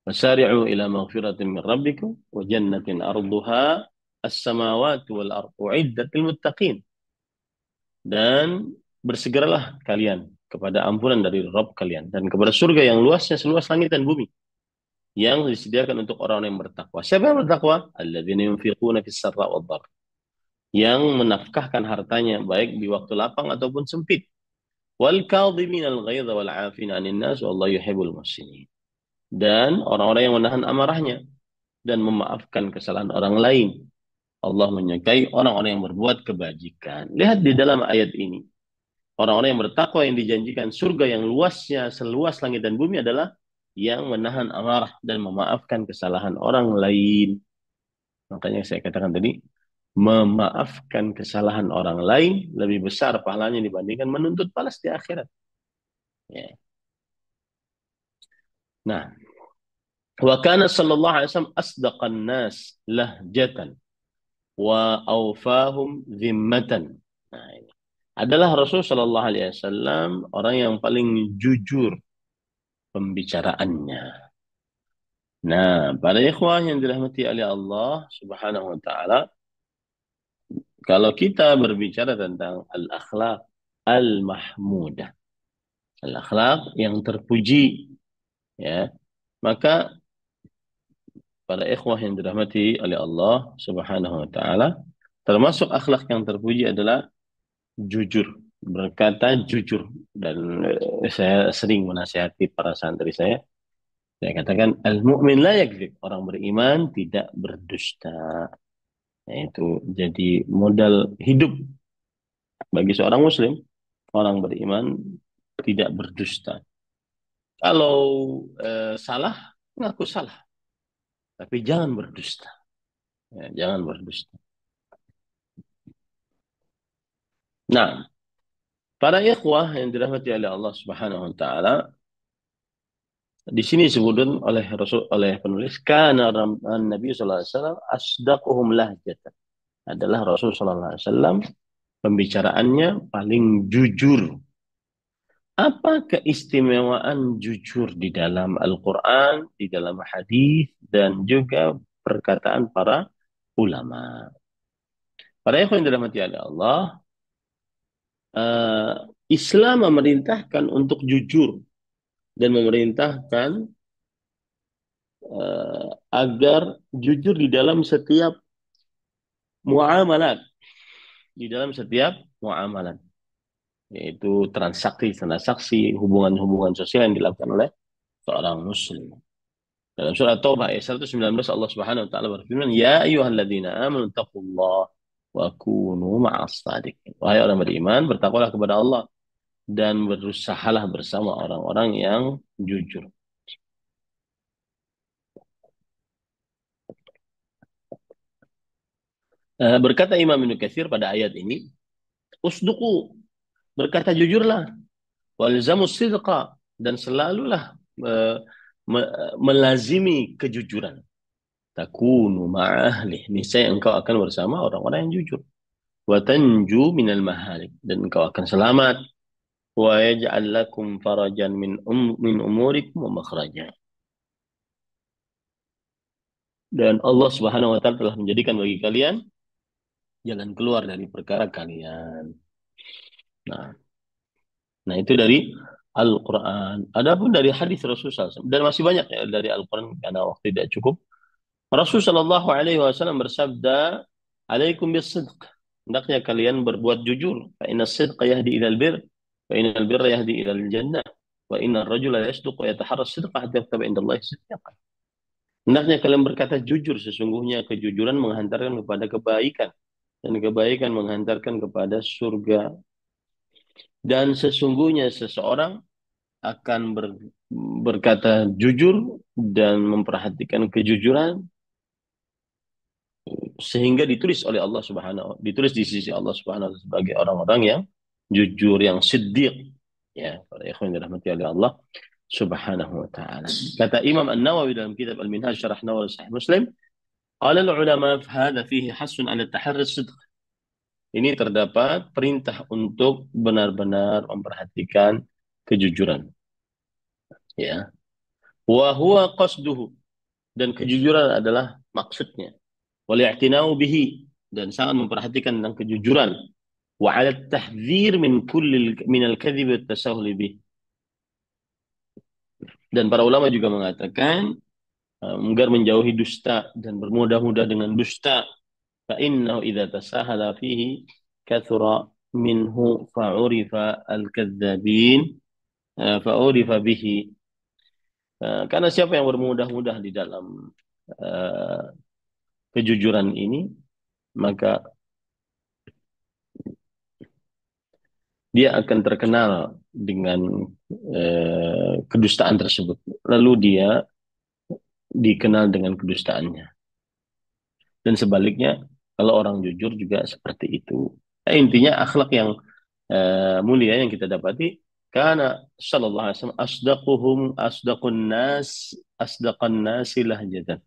Wasari'u ila maghfiratin min rabbikum wa jannatin arduha as-samawati wal ardu uiddat lil muttaqin. Dan bersegeralah kalian kepada ampunan dari Rabb kalian dan kepada surga yang luasnya seluas langit dan bumi yang disediakan untuk orang yang bertakwa. Siapa yang bertakwa? Alladzina yunfiquna fis sarra wad dhar. Yang menafkahkan hartanya baik di waktu lapang ataupun sempit. Wal kadhiminal ghaidha wal 'afina 'anil nas wallahu yuhibbul muhsinin. Dan orang-orang yang menahan amarahnya dan memaafkan kesalahan orang lain. Allah menyukai orang-orang yang berbuat kebajikan. Lihat di dalam ayat ini. Orang-orang yang bertakwa yang dijanjikan surga yang luasnya seluas langit dan bumi adalah yang menahan amarah dan memaafkan kesalahan orang lain. Makanya saya katakan tadi, memaafkan kesalahan orang lain lebih besar pahalanya dibandingkan menuntut balas di akhirat. Ya. Nah, wa kana sallallahu alaihi wasallam asdaqan nas lahjatan wa awfahum zimmatan. Nah, ini adalah Rasul sallallahu alaihi wasallam orang yang paling jujur pembicaraannya. Nah, para ikhwah yang dirahmati oleh Allah Subhanahu wa taala, kalau kita berbicara tentang al-akhlaq al-mahmudah, al-akhlaq yang terpuji, ya, maka para ikhwah yang dirahmati oleh Allah Subhanahu wa taala, termasuk akhlak yang terpuji adalah jujur, berkata jujur. Dan saya sering menasihati para santri saya katakan al-mu'min la yakdzib, orang beriman tidak berdusta. Itu jadi modal hidup bagi seorang muslim. Orang beriman tidak berdusta. Kalau salah, ngaku salah. Tapi jangan berdusta. Ya, jangan berdusta. Nah, para ikhwah yang dirahmati oleh Allah Subhanahu wa taala, di sini disebutkan oleh Rasul, oleh penulis, karena Nabi sallallahu alaihi wasallam asdaquhum lahjatan. Adalah Rasul sallallahu alaihi wasallam pembicaraannya paling jujur. Apa keistimewaan jujur di dalam Al-Quran, di dalam hadis, dan juga perkataan para ulama? Para ikhwan yang dirahmati oleh Allah, eh, Islam memerintahkan untuk jujur dan memerintahkan agar jujur di dalam setiap muamalat, di dalam setiap muamalat, yaitu transaksi-transaksi, hubungan-hubungan sosial yang dilakukan oleh seorang muslim. Dalam surat Taubah ayat 119 Allah Subhanahu wa taala berfirman, "Ya ayyuhalladzina amanu taqullaha wa kunu ma'as shadiqin." Wahai orang beriman, bertakwalah kepada Allah dan berusahalah bersama orang-orang yang jujur. Berkata Imam Ibnu Katsir pada ayat ini, "Usduqu," berkata jujurlah, "walzamus sidqa," dan selalulah eh, melazimi kejujuran. Takunu ma'ahli, niscaya engkau akan bersama orang-orang yang jujur. Wa tanju minal mahalik, dan engkau akan selamat. Wa yaj'al lakum farajan min umurikum wa makhraja. Dan Allah Subhanahu wa taala telah menjadikan bagi kalian jalan keluar dari perkara kalian. Nah, nah itu dari Al-Quran. Adapun dari hadis Rasulullah SAW, dan masih banyak ya dari Al-Quran karena waktu tidak cukup. Rasulullah Shallallahu Alaihi Wasallam bersabda, "Alaikum bis-sidq." Hendaknya kalian berbuat jujur. Fa inna sidqa yahdi ilal bir, wa inna birra yahdi ilal jannah, wa inna rajula yasduq wa yataharra sidqa hatta yaktaba indallahi sidqan. Hendaknya kalian berkata jujur, sesungguhnya kejujuran menghantarkan kepada kebaikan, dan kebaikan menghantarkan kepada surga. Dan sesungguhnya seseorang akan berkata jujur dan memperhatikan kejujuran sehingga ditulis oleh Allah Subhanahu, ditulis di sisi Allah Subhanahu sebagai orang-orang yang jujur, yang siddiq, ya para ikhwan yang dirahmati oleh Allah Subhanahu wa taala. Kata Imam An-Nawawi dalam kitab Al-Minhaj Syarah Nawawi Sahih Muslim, qala al-ulama hadha fihi hasun ala tahri sidq. Ini terdapat perintah untuk benar-benar memperhatikan kejujuran, ya. Wa huwa qasduhu, dan kejujuran adalah maksudnya. Wal i'tinau bihi, dan sangat memperhatikan tentang kejujuran. Wa 'ala at-tahdhir min al-kadhib wa at-tasahhul bih. Dan para ulama juga mengatakan agar menjauhi dusta dan bermudah-mudah dengan dusta. Fa innahu idza tasahala fihi kathura minhu fa'urifa al-kadzdzabin fa'urifa bihi. Karena siapa yang bermudah-mudah di dalam uh, kejujuran ini, maka dia akan terkenal dengan kedustaan tersebut. Lalu dia dikenal dengan kedustaannya. Dan sebaliknya, kalau orang jujur juga seperti itu. Intinya akhlak yang mulia yang kita dapati, karena sallallahu alaihi wasallam asdaqun nasi lahjatan.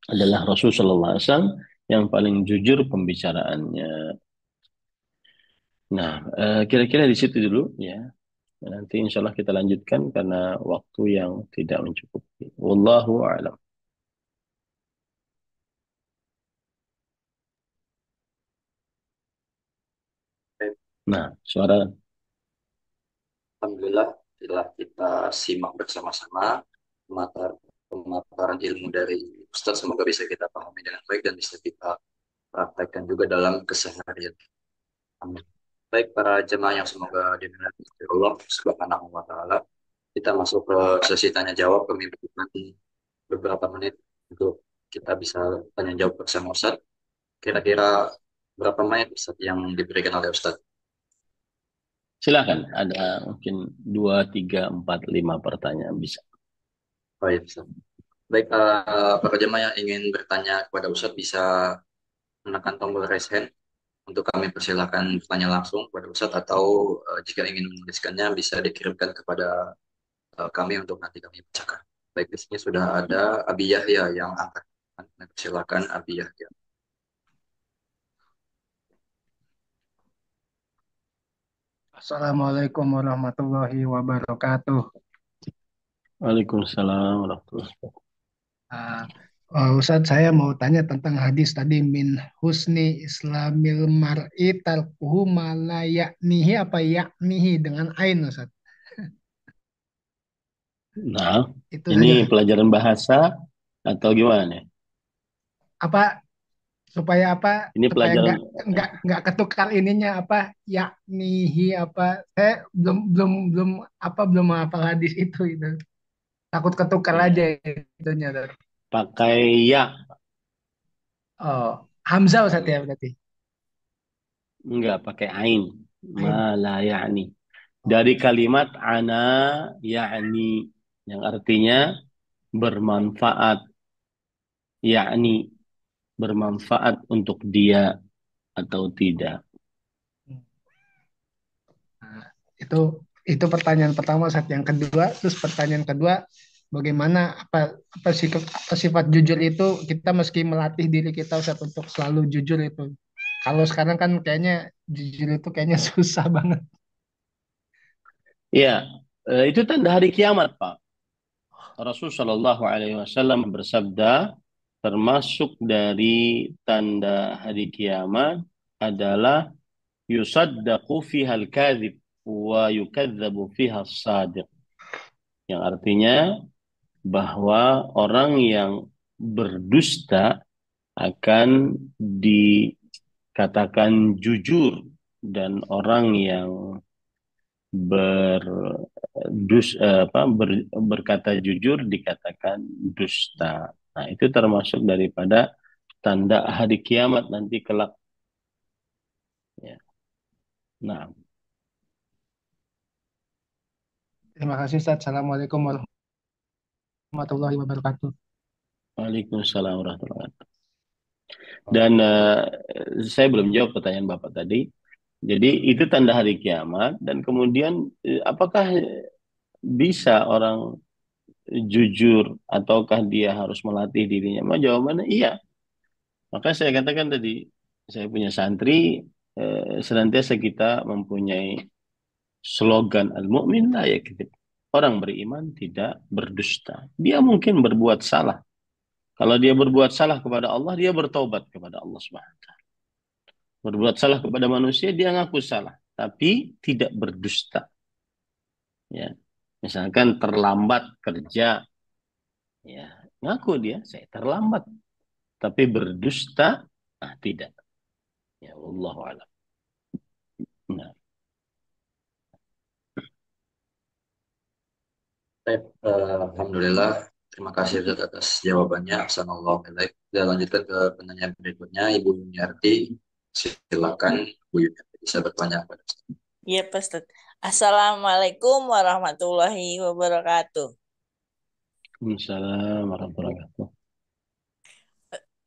Adalah Rasul sallallahu alaihi wasallam yang paling jujur pembicaraannya. Nah, kira-kira di situ dulu ya. Nanti insya Allah kita lanjutkan karena waktu yang tidak mencukupi. Wallahu a'lam. Nah, suara. Alhamdulillah, telah kita simak bersama-sama pemaparan ilmu dari Ustaz. Semoga bisa kita pahami dengan baik dan bisa kita praktekkan juga dalam keseharian. Amin. Baik para jemaah yang semoga dimuliakan oleh Allah Subhanahu wa taala. Kita masuk ke sesi tanya jawab. Kami berikan beberapa menit untuk kita bisa tanya jawab bersama Ustaz. Kira-kira berapa menit Ustaz yang diberikan oleh Ustaz? Silakan, ada mungkin 2, 3, 4, 5 pertanyaan bisa. Baik, Ustaz. Baik, para jemaah yang ingin bertanya kepada Ustaz bisa menekan tombol raise hand untuk kami persilakan bertanya langsung kepada Ustadz, atau jika ingin menuliskannya bisa dikirimkan kepada kami untuk nanti kami bacakan. Baik, di sini sudah ada Abi Yahya yang angkat. Silakan Abi Yahya. Assalamualaikum warahmatullahi wabarakatuh. Waalaikumsalam warahmatullahi wabarakatuh. Ustadz, saya mau tanya tentang hadis tadi, min husni islamil mar'i tarkuhu ma la yaknihi, apa yaknihi dengan ain, Ustadz? Nah, Itu ini saja. pelajaran bahasa atau gimana nih? Apa supaya apa? Ini Supaya pelajaran nggak ketukar ininya, apa yaknihi, apa? Saya belum belum belum apa belum hafal hadis itu. Takut ketukar Ya, aja itunya, Ustaz. pakai ya, Oh, Hamzah Ustaz ya berarti. enggak pakai ain. Ma Ain. la ya'ni. Oh. Dari kalimat ana ya'ni yang artinya bermanfaat, yakni bermanfaat untuk dia atau tidak. Nah, itu itu pertanyaan pertama saat yang kedua, terus pertanyaan kedua, bagaimana apa sifat jujur itu kita meski melatih diri kita Ustaz untuk selalu jujur itu. Kalau sekarang kan kayaknya jujur itu kayaknya susah banget. Ya, itu tanda hari kiamat, Pak. Rasul Shallallahu Alaihi Wasallam bersabda, termasuk dari tanda hari kiamat adalah yusaddaqu fiha al-kadhib wa yukadzabu fiha as-sadiq. Yang artinya bahwa orang yang berdusta akan dikatakan jujur dan orang yang berkata jujur dikatakan dusta. Nah, itu termasuk daripada tanda hari kiamat nanti kelak. Ya. Nah, Terima kasih Ustaz. Assalamualaikum warahmatullahi wabarakatuh. Waalaikumsalam warahmatullahi wabarakatuh. Dan saya belum jawab pertanyaan Bapak tadi. Jadi itu tanda hari kiamat dan kemudian apakah bisa orang jujur ataukah dia harus melatih dirinya? Nah, jawabannya iya. Maka saya katakan tadi, saya punya santri, senantiasa kita mempunyai slogan al-mu'min la yakdzib. Orang beriman tidak berdusta. Dia mungkin berbuat salah. Kalau dia berbuat salah kepada Allah, dia bertobat kepada Allah Subhanahu wa taala. Berbuat salah kepada manusia, dia ngaku salah, tapi tidak berdusta. Ya. Misalkan terlambat kerja, ya ngaku dia, saya terlambat. Tapi berdusta, tidak. Ya Allah alam. Nah. Baik, Alhamdulillah. Terima kasih Ustaz atas jawabannya. Ahsanallahu ilaik. Kita lanjutkan ke penanya berikutnya, Ibu Yuniarti. Silakan Bu Yuniarti bisa bertanya kepada Ustaz. Iya, Pak Ustadz. Assalamualaikum warahmatullahi wabarakatuh. Assalamualaikum warahmatullahi wabarakatuh.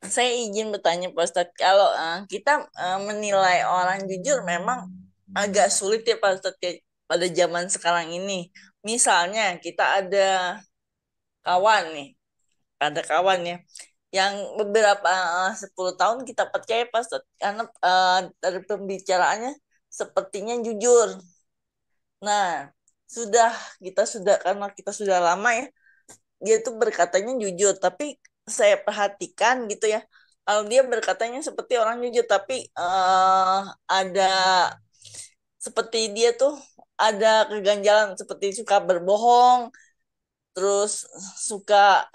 Saya izin bertanya, Pak Ustadz. Kalau kita menilai orang jujur memang agak sulit ya, Pak Ustadz, ya, pada zaman sekarang ini. Misalnya kita ada kawan nih, yang beberapa 10 tahun kita percaya, Pak Ustadz, karena dari pembicaraannya sepertinya jujur. Nah, sudah karena kita sudah lama ya, dia tuh berkatanya jujur, tapi saya perhatikan gitu ya, kalau dia berkatanya seperti orang jujur, tapi ada seperti dia tuh ada keganjalan, seperti suka berbohong, terus suka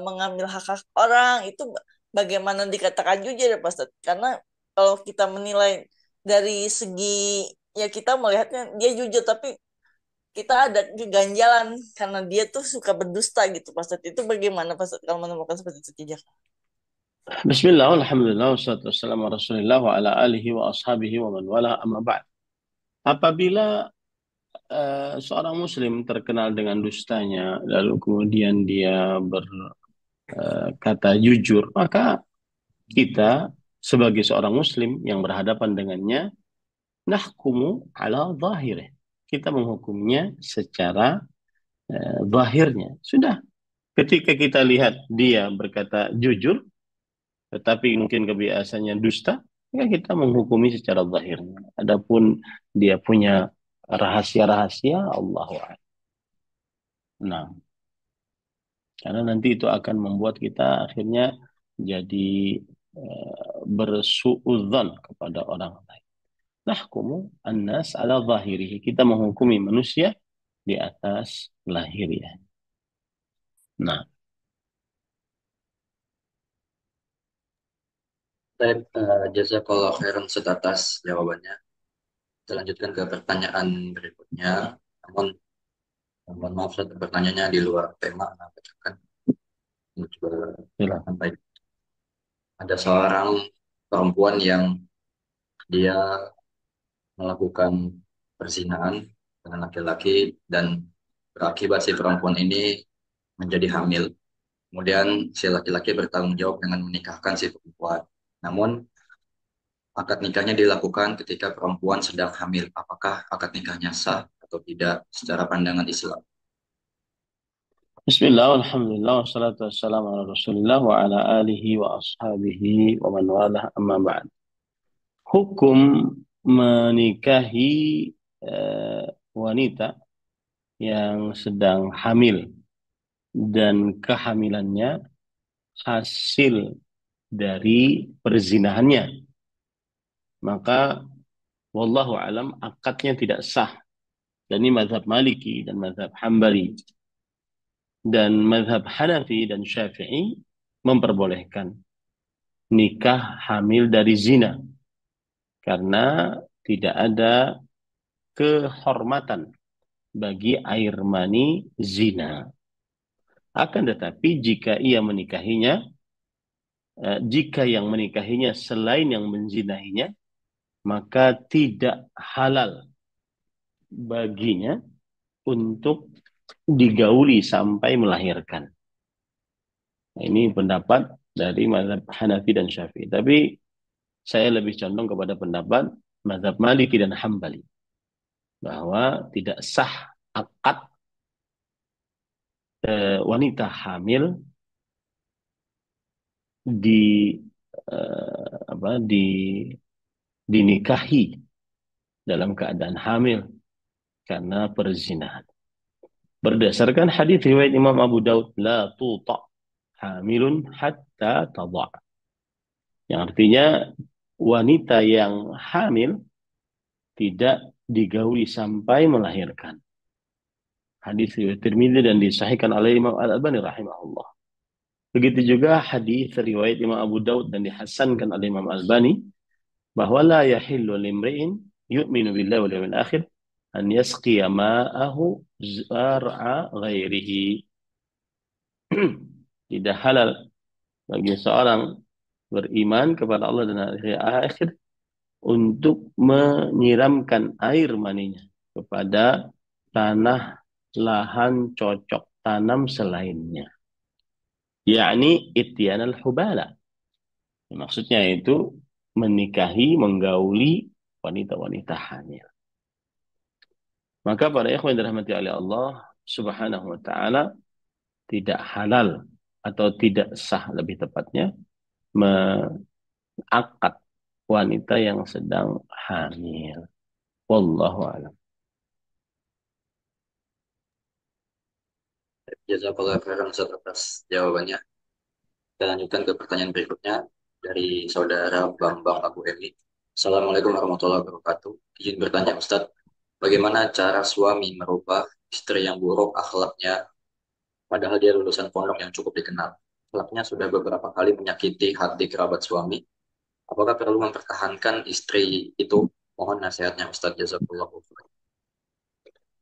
mengambil hak-hak orang, itu bagaimana dikatakan jujur ya Pak Ustadz? Karena kalau kita menilai dari segi, ya kita melihatnya dia jujur, tapi kita ada keganjalan karena dia tuh suka berdusta gitu Pak Ustadz. Itu bagaimana Pak Ustadz kalau menemukan seperti itu Kijak? Bismillah, alhamdulillah, wassalatu wassalamu ala rasulillah wa ala alihi wa ashabihi wa man wala amma ba'd. Apabila seorang muslim terkenal dengan dustanya, lalu kemudian dia berkata jujur, maka kita sebagai seorang muslim yang berhadapan dengannya, nahkumu ala zahirih. Kita menghukumnya secara zahirnya. Sudah. Ketika kita lihat dia berkata jujur, tetapi mungkin kebiasaannya dusta, maka kita menghukumi secara zahirnya. Adapun dia punya rahasia-rahasia, Allahu a'lam. Nah, karena nanti itu akan membuat kita akhirnya jadi bersuudzon kepada orang lain. Nahkumu annas ala zahirihi. Kita menghukumi manusia di atas lahiriah. Nah, Baik, jazakallah khairan Ustaz atas jawabannya. Kita lanjutkan ke pertanyaan berikutnya. Namun Mohon maaf Ustaz, pertanyaannya di luar tema. Nah, bacakan. Ini juga Silakan. sampai ada seorang perempuan yang dia melakukan perzinahan dengan laki-laki dan berakibat si perempuan ini menjadi hamil. Kemudian si laki-laki bertanggung jawab dengan menikahkan si perempuan. Namun akad nikahnya dilakukan ketika perempuan sedang hamil. Apakah akad nikahnya sah atau tidak secara pandangan Islam? Bismillah, alhamdulillah, wassalatu wassalamu ala rasulillah wa ala alihi wa ashabihi wa man walah amma ba'd. Hukum menikahi wanita yang sedang hamil dan kehamilannya hasil dari perzinahannya, maka wallahu alam akadnya tidak sah. Dan ini mazhab Maliki dan mazhab Hambali. Dan mazhab Hanafi dan Syafi'i memperbolehkan nikah hamil dari zina karena tidak ada kehormatan bagi air mani zina. Akan tetapi jika yang menikahinya selain yang menzinahinya, maka tidak halal baginya untuk digauli sampai melahirkan. Nah, ini pendapat dari mazhab Hanafi dan Syafi'i. Tapi saya lebih condong kepada pendapat mazhab Maliki dan Hambali bahwa tidak sah akad wanita hamil di apa dinikahi dalam keadaan hamil karena perzinahan. Berdasarkan hadis riwayat Imam Abu Daud, la tuta hamilun hatta tada'. Yang artinya wanita yang hamil tidak digauli sampai melahirkan. Hadis riwayat Tirmidzi dan disahihkan oleh Imam Al-Albani rahimahullah. Begitu juga hadis riwayat Imam Abu Daud dan dihasankan oleh Imam Al-Albani bahwa la yahillu limri'in yu'minu billahi wal yawmil akhir an yasqiya ma'ahu zar'a ghairihi. Tidak halal bagi seorang beriman kepada Allah dan hari akhir untuk menyiramkan air maninya kepada tanah lahan cocok tanam selainnya. Yakni ityanal hubala. Maksudnya itu menikahi, menggauli wanita-wanita hamil. Maka para ikhwan yang dirahmati oleh Allah Subhanahu wa taala, tidak halal atau tidak sah lebih tepatnya mengakad wanita yang sedang hamil. Wallahu a'lam. Jazakallah khairan Ustaz atas jawabannya. Kita lanjutkan ke pertanyaan berikutnya dari saudara Bambang Abu Emi. Assalamualaikum warahmatullahi wabarakatuh. Izin bertanya Ustaz, bagaimana cara suami merubah istri yang buruk akhlaknya padahal dia lulusan pondok yang cukup dikenal? Akhlaknya sudah beberapa kali menyakiti hati kerabat suami. Apakah perlu mempertahankan istri itu? Mohon nasihatnya Ustaz. Jazakallah khairan.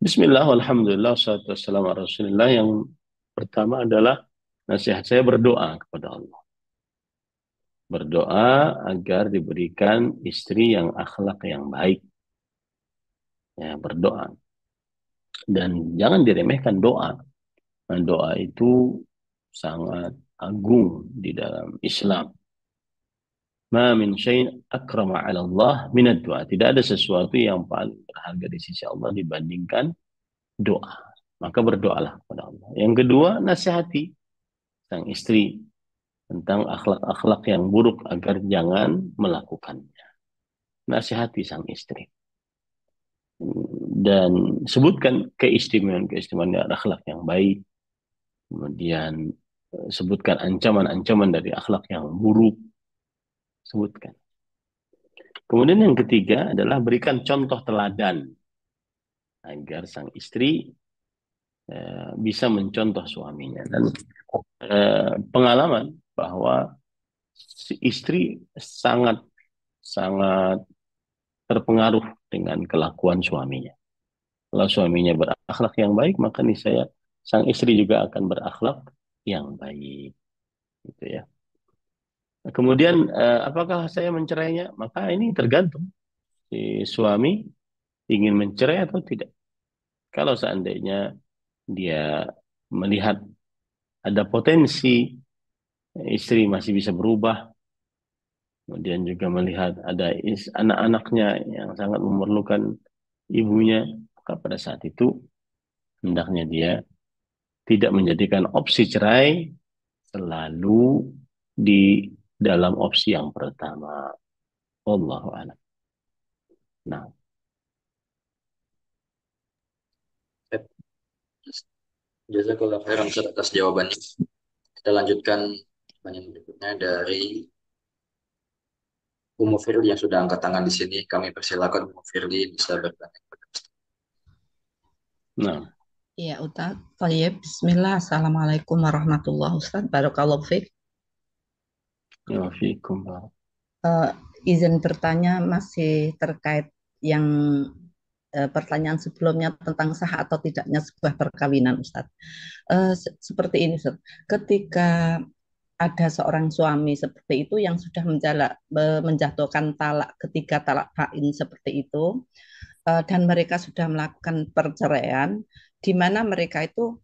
Bismillah, alhamdulillah, wassalatu wassalamu ala rasulillah. Yang pertama adalah nasihat saya berdoa kepada Allah. Berdoa agar diberikan istri yang akhlak yang baik. Ya, berdoa. Dan jangan diremehkan doa. Nah, doa itu sangat agung di dalam Islam. Ma min syai'in akrama 'ala Allah min ad-du'a. Tidak ada sesuatu yang paling berharga di sisi Allah dibandingkan doa. Maka berdoalah kepada Allah. Yang kedua, nasihati sang istri tentang akhlak-akhlak yang buruk agar jangan melakukannya. Nasihati sang istri. Dan sebutkan keistimewaan akhlak yang baik. Kemudian sebutkan ancaman-ancaman dari akhlak yang buruk. Sebutkan. Kemudian yang ketiga adalah berikan contoh teladan agar sang istri bisa mencontoh suaminya. Dan pengalaman bahwa si istri sangat terpengaruh dengan kelakuan suaminya. Kalau suaminya berakhlak yang baik, maka niscaya sang istri juga akan berakhlak yang baik. Gitu ya. Kemudian apakah saya mencerainya? Maka ini tergantung si suami ingin mencerai atau tidak. Kalau seandainya dia melihat ada potensi istri masih bisa berubah, kemudian juga melihat ada anak-anaknya yang sangat memerlukan ibunya, maka pada saat itu hendaknya dia tidak menjadikan opsi cerai selalu di dalam opsi yang pertama. Wallahu a'lam. Nah, Baik. Jazakallah khairan Ustaz atas jawabannya. Kita lanjutkan pertanyaan berikutnya dari Umu Firly yang sudah angkat tangan di sini. Kami persilakan Umu Firly bisa bertanya kepada Ustaz. nah, Iya, Ustaz. Tayyib. Bismillah. Assalamualaikum warahmatullahi wabarakatuh. Barakallahu fiik. ya fiikum. Eh, izin bertanya masih terkait yang pertanyaan sebelumnya tentang sah atau tidaknya sebuah perkawinan, Ustaz. Seperti ini, Ustaz. Ketika ada seorang suami seperti itu yang sudah menjatuhkan talak ketika talak bain seperti itu, dan mereka sudah melakukan perceraian, di mana mereka itu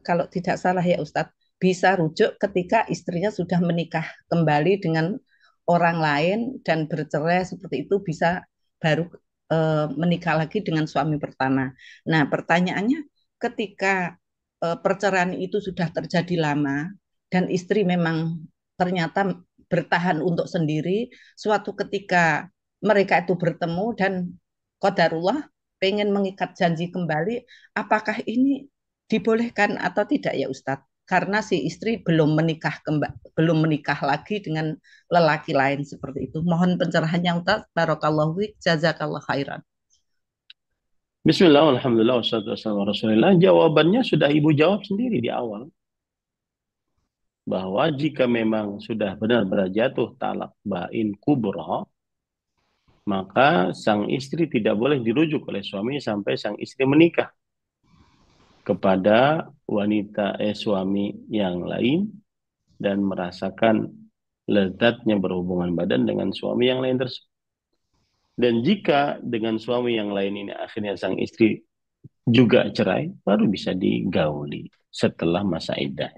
kalau tidak salah ya Ustadz bisa rujuk ketika istrinya sudah menikah kembali dengan orang lain dan bercerai seperti itu bisa baru menikah lagi dengan suami pertama. Nah, pertanyaannya ketika perceraian itu sudah terjadi lama dan istri memang ternyata bertahan untuk sendiri, suatu ketika mereka itu bertemu dan qadarullah pengen mengikat janji kembali, apakah ini dibolehkan atau tidak ya Ustadz? Karena si istri belum menikah lagi dengan lelaki lain seperti itu. Mohon pencerahannya Ustadz. Barakallahu fiik, jazakallah khairan. Bismillah, alhamdulillah, wassalatu wassalamu ala Rasulillah. Jawabannya sudah ibu jawab sendiri di awal. Bahwa jika memang sudah benar-benar jatuh talak bain kubra, maka sang istri tidak boleh dirujuk oleh suami sampai sang istri menikah kepada suami yang lain dan merasakan lezatnya berhubungan badan dengan suami yang lain tersebut. Dan jika dengan suami yang lain ini akhirnya sang istri juga cerai, baru bisa digauli setelah masa iddah.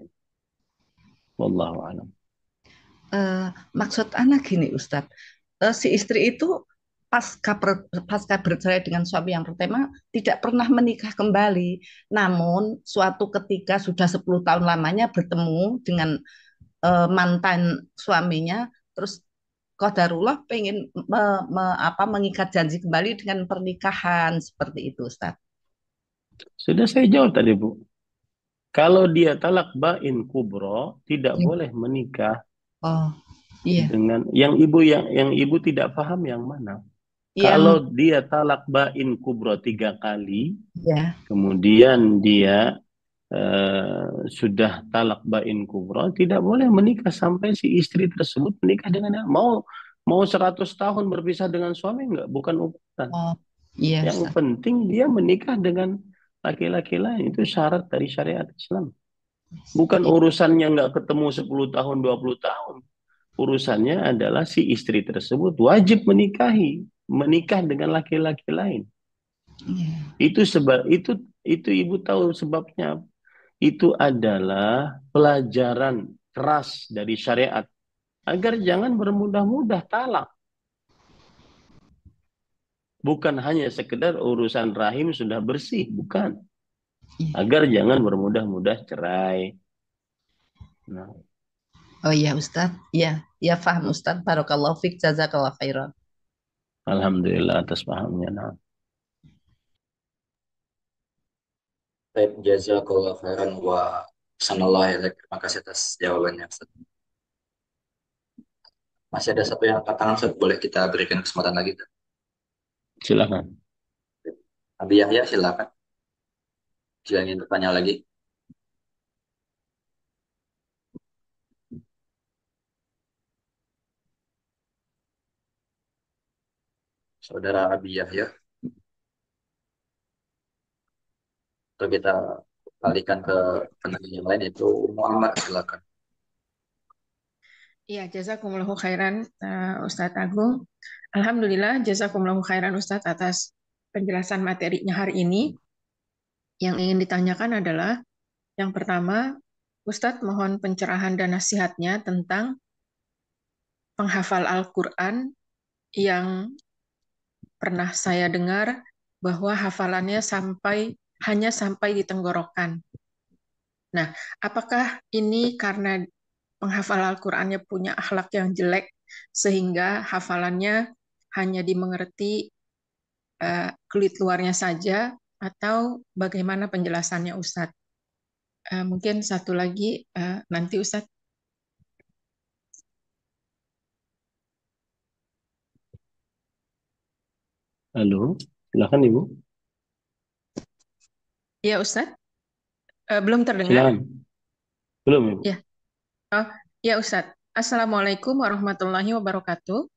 Wallahu a'lam. Maksud anak gini Ustadz, si istri itu pasca bercerai dengan suami yang pertama tidak pernah menikah kembali. Namun suatu ketika sudah 10 tahun lamanya bertemu dengan mantan suaminya, terus qadarullah pengen mengikat janji kembali dengan pernikahan seperti itu, Ustaz. Sudah saya jawab tadi, Bu. Kalau dia talak bain kubro, tidak Ya. boleh menikah Oh, iya. dengan yang ibu tidak paham yang mana. Yang Kalau dia talak bain kubro 3 kali, ya, kemudian dia sudah talak bain kubro, tidak boleh menikah sampai si istri tersebut menikah dengan mau 100 tahun berpisah dengan suami enggak, bukan ukuran. oh, iya, Yang Ustaz. penting dia menikah dengan laki-laki lain, itu syarat dari syariat Islam. Bukan urusannya nggak ketemu 10 tahun, 20 tahun. Urusannya adalah si istri tersebut wajib menikah dengan laki-laki lain. Iya. Itu ibu tahu sebabnya. Itu adalah pelajaran keras dari syariat agar jangan bermudah-mudah talak. Bukan hanya sekedar urusan rahim sudah bersih, bukan. Iya. Agar jangan bermudah-mudah cerai. Nah, Oh iya, Ustaz. Iya, ya paham Ustaz. Barakallahu fiik, jazakallah khairan. alhamdulillah atas pahamnya. Nah, Baik, jazakallah khairan wa sanallah ya. Terima kasih atas jawabannya Ustaz. Masih ada satu yang angkat tangan Ustaz. Boleh kita berikan kesempatan lagi? silakan. Abi Yahya silakan. Jika ingin bertanya lagi. Saudara Abi Yahya. Atau kita alihkan ke penanya yang lain, yaitu Muhammad, silakan. Iya, jazakumullahu khairan Ustadz Agung. Alhamdulillah, jazakumullahu khairan Ustadz atas penjelasan materinya hari ini. Yang ingin ditanyakan adalah, yang pertama, Ustadz mohon pencerahan dan nasihatnya tentang penghafal Al-Quran yang pernah saya dengar bahwa hafalannya hanya sampai di tenggorokan. Nah, apakah ini karena penghafal Al-Qur'annya punya akhlak yang jelek sehingga hafalannya hanya dimengerti kulit luarnya saja, atau bagaimana penjelasannya Ustadz? Mungkin satu lagi nanti Ustadz. Halo, silakan Ibu. Ya Ustadz, belum terdengar? Silakan. Belum Ibu. Ya, ya Ustadz. Assalamualaikum warahmatullahi wabarakatuh.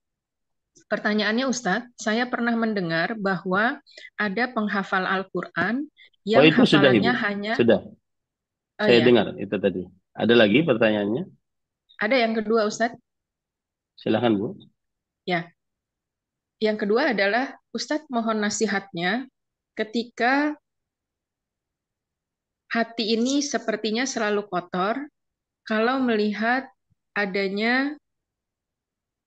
Pertanyaannya Ustadz, saya pernah mendengar bahwa ada penghafal Al-Quran yang itu sudah Ibu. hafalannya hanya... Sudah. Oh Saya ya, dengar itu tadi. Ada lagi pertanyaannya? ada yang kedua Ustadz. Silakan Bu. Ya, yang kedua adalah Ustadz mohon nasihatnya ketika hati ini sepertinya selalu kotor kalau melihat adanya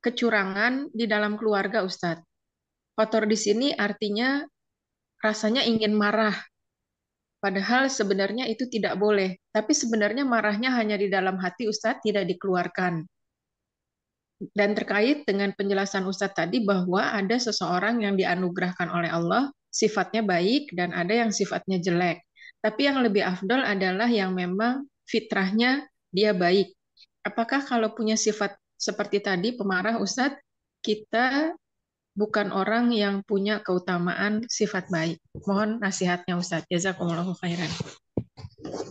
kecurangan di dalam keluarga Ustadz. Kotor di sini artinya rasanya ingin marah, padahal sebenarnya itu tidak boleh. Tapi sebenarnya marahnya hanya di dalam hati Ustadz, tidak dikeluarkan. Dan terkait dengan penjelasan Ustadz tadi bahwa ada seseorang yang dianugerahkan oleh Allah, sifatnya baik dan ada yang sifatnya jelek. Tapi yang lebih afdol adalah yang memang fitrahnya dia baik. Apakah kalau punya sifat seperti tadi, pemarah Ustadz, kita bukan orang yang punya keutamaan sifat baik? Mohon nasihatnya Ustadz. Jazakumullahu khairan.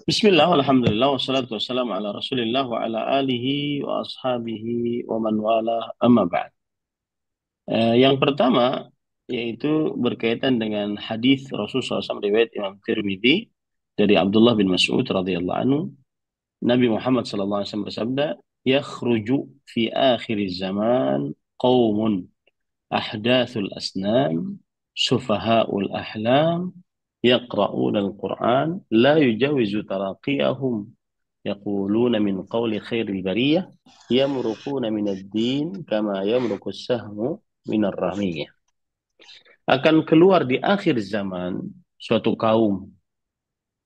Bismillah, alhamdulillah, wassalatu wassalamu ala rasulillah wa ala alihi wa ashabihi wa man wala, amma ba'd. Yang pertama, yaitu berkaitan dengan hadis Rasulullah SAW riwayat Imam Tirmidzi dari Abdullah bin Mas'ud radhiyallahu anhu. Nabi Muhammad sallallahu alaihi wasallam bersabda, "Yakhruju fi akhir zaman qaumun ahdathul asnam, sufaha'ul ahlam, yaqra'una al-Qur'an, la yujawizu taraqiyahum, yaquluna min qawli khairil bariyah, yamruquna min ad-din kama yamruqu as-sahmu min ar-ramiyah." Akan keluar di akhir zaman suatu kaum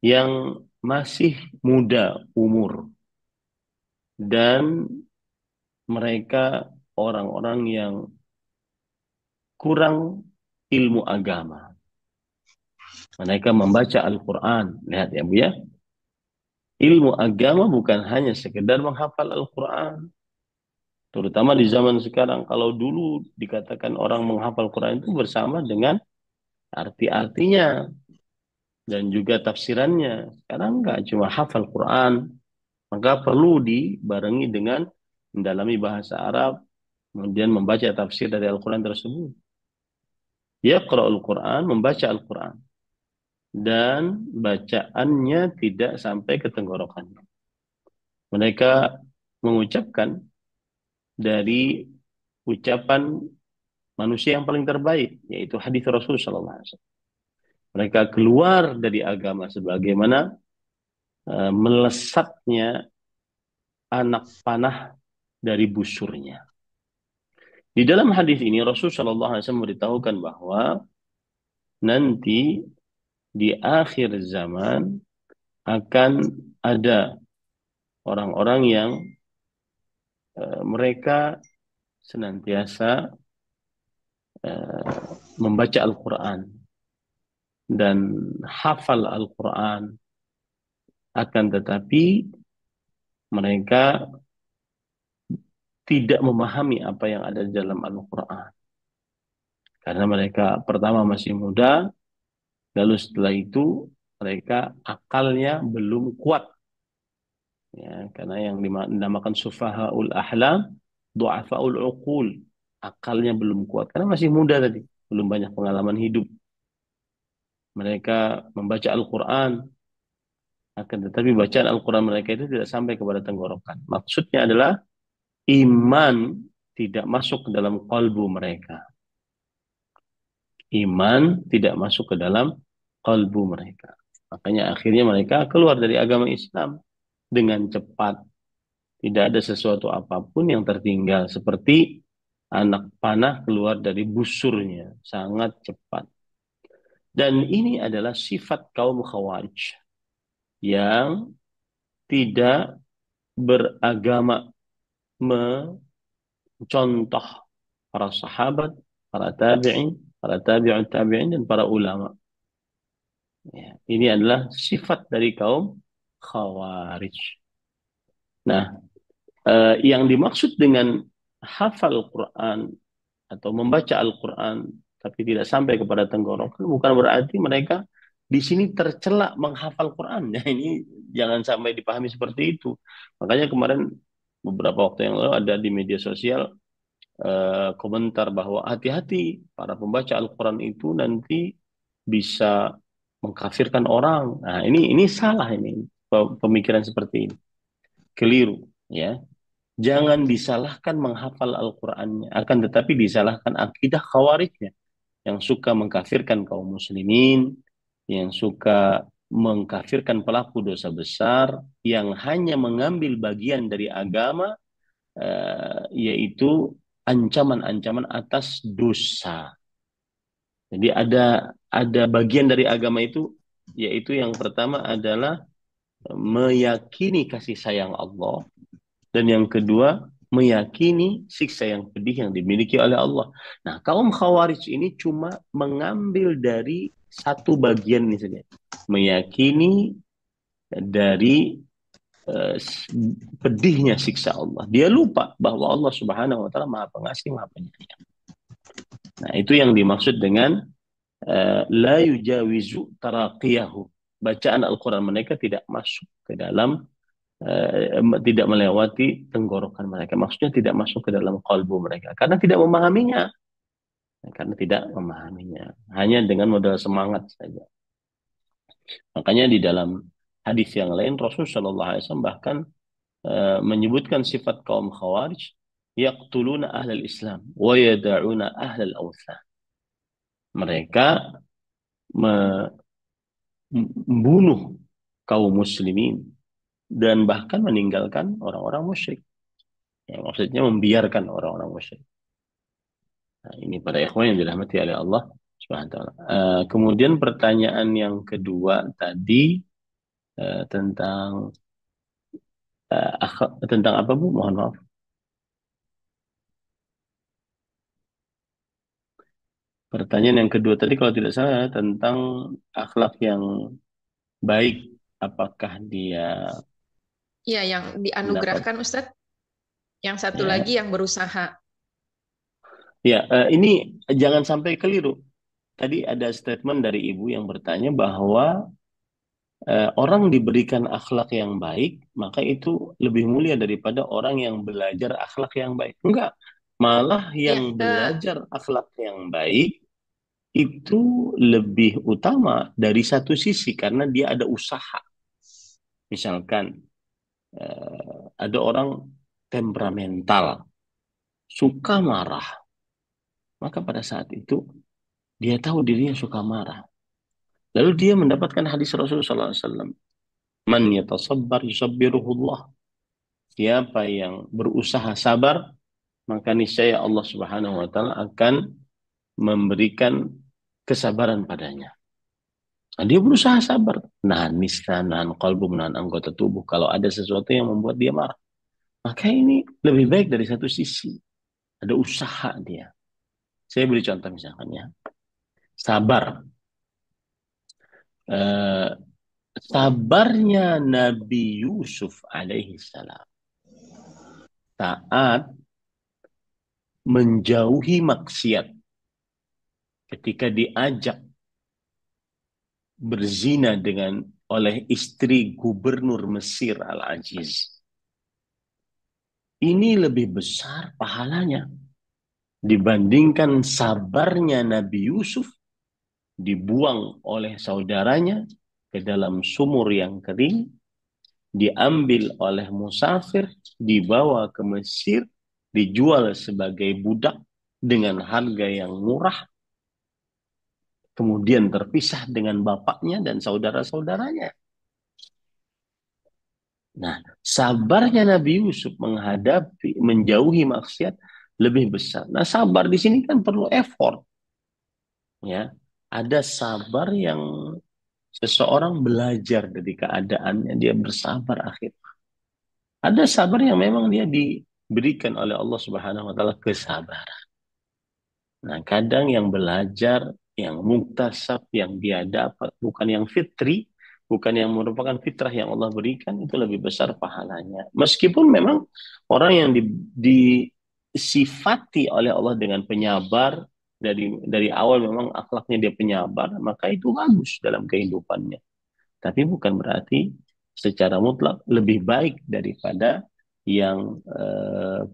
yang masih muda umur dan mereka orang-orang yang kurang ilmu agama. Mereka membaca Al-Quran. Lihat ya Bu ya. Ilmu agama bukan hanya sekedar menghafal Al-Quran. Terutama di zaman sekarang. Kalau dulu dikatakan orang menghafal Quran itu bersama dengan arti-artinya dan juga tafsirannya. Sekarang enggak, cuma hafal Quran. Maka perlu dibarengi dengan mendalami bahasa Arab, kemudian membaca tafsir dari Al-Quran tersebut. Yaqra'ul Quran, membaca Al-Quran. Dan bacaannya tidak sampai ke tenggorokannya. Mereka mengucapkan dari ucapan manusia yang paling terbaik, yaitu hadis Rasul sallallahu alaihi wasallam. Mereka keluar dari agama sebagaimana melesatnya anak panah dari busurnya. Di dalam hadis ini Rasul sallallahu alaihi wasallam memberitahukan bahwa nanti di akhir zaman akan ada orang-orang yang mereka senantiasa membaca Al-Quran dan hafal Al-Quran, akan tetapi mereka tidak memahami apa yang ada di dalam Al-Quran. Karena mereka pertama masih muda, lalu setelah itu mereka akalnya belum kuat. Ya, karena yang dinamakan sufahaul ahlam, du'afaul uqul. Akalnya belum kuat karena masih muda tadi, belum banyak pengalaman hidup. mereka membaca Al-Quran, akan tetapi bacaan Al-Quran mereka itu tidak sampai kepada tenggorokan. Maksudnya adalah iman tidak masuk ke dalam kalbu mereka. Iman tidak masuk ke dalam kalbu mereka. Makanya akhirnya mereka keluar dari agama Islam dengan cepat. Tidak ada sesuatu apapun yang tertinggal. Seperti anak panah keluar dari busurnya. Sangat cepat. Dan ini adalah sifat kaum Khawarij yang tidak beragama, mencontoh para sahabat, para tabi'in, para tabi'ut tabi'in, dan para ulama. Ya, ini adalah sifat dari kaum Khawarij. Nah, yang dimaksud dengan hafal Quran atau membaca Al-Quran tapi tidak sampai kepada tenggorokan bukan berarti mereka di sini tercela menghafal Quran. Ya, ini jangan sampai dipahami seperti itu. Makanya kemarin beberapa waktu yang lalu ada di media sosial komentar bahwa hati-hati para pembaca Al-Quran itu nanti bisa mengkafirkan orang. Nah, ini salah ini pemikiran seperti ini. Keliru, ya. Jangan disalahkan menghafal Al-Qur'annya, akan tetapi disalahkan akidah khawarijnya yang suka mengkafirkan kaum muslimin, yang suka mengkafirkan pelaku dosa besar, yang hanya mengambil bagian dari agama, yaitu ancaman-ancaman atas dosa. Jadi ada bagian dari agama itu, yaitu yang pertama adalah meyakini kasih sayang Allah, dan yang kedua meyakini siksa yang pedih yang dimiliki oleh Allah. Nah, kaum Khawarij ini cuma mengambil dari satu bagian ini saja, meyakini dari pedihnya siksa Allah. Dia lupa bahwa Allah Subhanahu wa taala Maha Pengasih, Maha Penyayang. Nah, itu yang dimaksud dengan la yujawizu taraqiyahu. Bacaan Al-Quran mereka tidak masuk ke dalam, tidak melewati tenggorokan mereka. Maksudnya tidak masuk ke dalam kalbu mereka. Karena tidak memahaminya. Karena tidak memahaminya. Hanya dengan modal semangat saja. Makanya di dalam hadis yang lain Rasulullah SAW bahkan menyebutkan sifat kaum Khawarij, yaqtuluna ahlal Islam wa yada'una ahlal awthan. Mereka membunuh kaum muslimin dan bahkan meninggalkan orang-orang musyrik. Ya, maksudnya membiarkan orang-orang musyrik. Nah, ini para ikhwan yang dirahmati oleh Allah Subhanahu wa taala. Kemudian pertanyaan yang kedua tadi tentang tentang apa, Bu? Mohon maaf. Pertanyaan yang kedua tadi kalau tidak salah tentang akhlak yang baik, apakah dia Iya, yang mendapat, dianugerahkan Ustadz. Yang satu ya, lagi yang berusaha. ya, ini jangan sampai keliru. Tadi ada statement dari Ibu yang bertanya bahwa orang diberikan akhlak yang baik, maka itu lebih mulia daripada orang yang belajar akhlak yang baik. Enggak, malah Iya, yang belajar akhlak yang baik itu lebih utama dari satu sisi karena dia ada usaha. Misalkan ada orang temperamental, suka marah, maka pada saat itu dia tahu dirinya suka marah. Lalu dia mendapatkan hadis Rasulullah SAW. Man yatasabbar yusabbiruhullah. Siapa yang berusaha sabar, maka niscaya Allah Subhanahu wa taala akan memberikan kesabaran padanya. Nah, dia berusaha sabar, nahan lisan, nahan qalbu, menahan anggota tubuh kalau ada sesuatu yang membuat dia marah. Maka ini lebih baik dari satu sisi. Ada usaha dia. Saya beri contoh misalkan ya. Sabar. Sabarnya Nabi Yusuf alaihi salam saat menjauhi maksiat ketika diajak berzina oleh istri gubernur Mesir Al-Aziz. Ini lebih besar pahalanya dibandingkan sabarnya Nabi Yusuf dibuang oleh saudaranya ke dalam sumur yang kering, diambil oleh musafir, dibawa ke Mesir, dijual sebagai budak dengan harga yang murah, kemudian terpisah dengan bapaknya dan saudara-saudaranya. Nah, sabarnya Nabi Yusuf menjauhi maksiat lebih besar. Nah, sabar di sini kan perlu effort, ya. Ada sabar yang seseorang belajar dari keadaannya, dia bersabar akhir. Ada sabar yang memang dia diberikan oleh Allah Subhanahu wa taala kesabaran. Nah, kadang yang belajar, yang muktasab, yang dia dapat, bukan yang fitri, bukan yang merupakan fitrah yang Allah berikan, itu lebih besar pahalanya. Meskipun memang orang yang disifati oleh Allah dengan penyabar, dari awal memang akhlaknya dia penyabar, maka itu bagus dalam kehidupannya. Tapi bukan berarti secara mutlak lebih baik daripada yang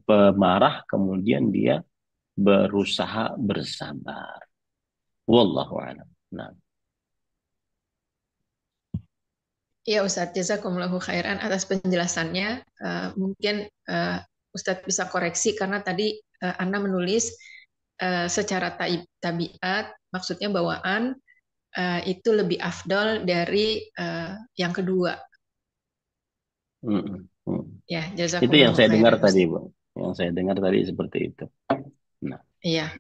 pemarah kemudian dia berusaha bersabar. Wallahu a'lam. Nah, Ya Ustadz, jazakumullahu khairan atas penjelasannya. Mungkin Ustadz bisa koreksi karena tadi Anda menulis secara tabiat, maksudnya bawaan itu lebih afdol dari yang kedua. Ya, itu yang jazakumullahu saya dengar khairan. tadi, Bu. Yang saya dengar tadi seperti itu. Iya.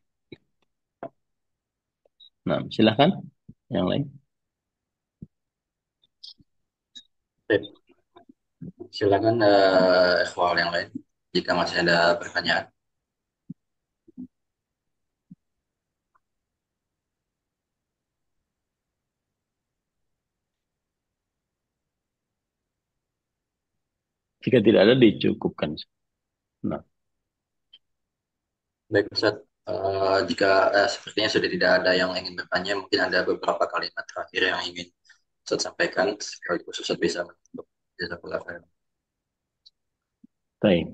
Nah, silahkan yang lain. Baik. Silakan ikhwal yang lain jika masih ada pertanyaan. Jika tidak ada, dicukupkan. Nah, Baik Ustaz, jika sepertinya sudah tidak ada yang ingin bertanya, mungkin ada beberapa kalimat terakhir yang ingin Ustaz sampaikan, sekaligus Ustaz bisa menutup. Jazakallah khairan. baik.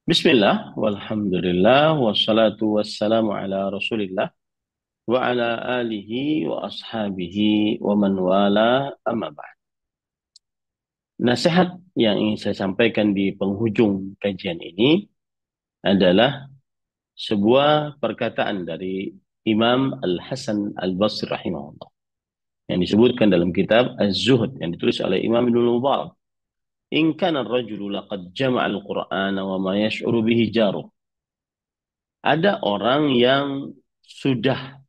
Bismillah, walhamdulillah, wassalatu wassalamu ala rasulillah, wa ala alihi wa ashabihi wa man wala, amma ba'd. Nasihat yang ingin saya sampaikan di penghujung kajian ini adalah sebuah perkataan dari Imam Al-Hasan Al-Basri rahimahullah yang disebutkan dalam kitab Az-Zuhd yang ditulis oleh Imam Ibnu Mubarak. In kana ar-rajulu laqad jama'a al-Qur'ana wa ma yash'uru bihi jaruh. Ada orang yang sudah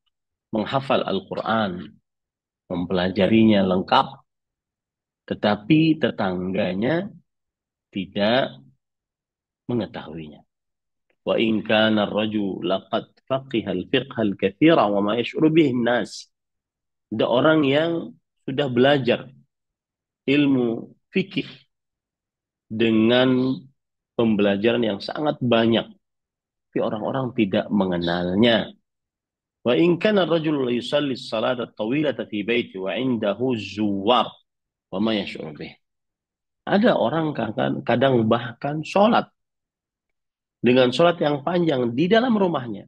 menghafal Al-Qur'an, mempelajarinya lengkap, tetapi tetangganya tidak mengetahuinya. Wa in kana ar-rajulu laqad faqiha al-fiqha al-katsira wa ma yash'uru bihi an-nas. Ada orang yang sudah belajar ilmu fikih dengan pembelajaran yang sangat banyak, tapi orang-orang tidak mengenalnya. Wa in kana ar-rajulu la yusalli as-salata at-tawilata fi baiti wa 'indahu zuwar wa ma yash'uru bih. Ada orang kadang bahkan sholat dengan sholat yang panjang di dalam rumahnya,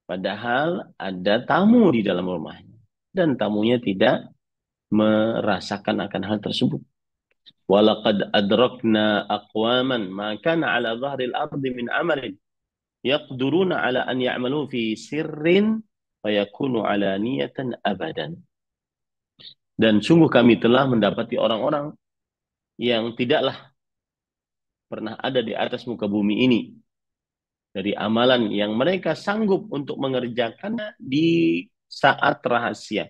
padahal ada tamu di dalam rumahnya dan tamunya tidak merasakan akan hal tersebut. Walaqad adrakna aqwaman ma kana ala dhahril ardi min amalin yaqduruna ala an ya'malu fi sirrin fayakunu alaniyatan abadan. Dan sungguh kami telah mendapati orang-orang yang tidaklah pernah ada di atas muka bumi ini dari amalan yang mereka sanggup untuk mengerjakannya di saat rahasia,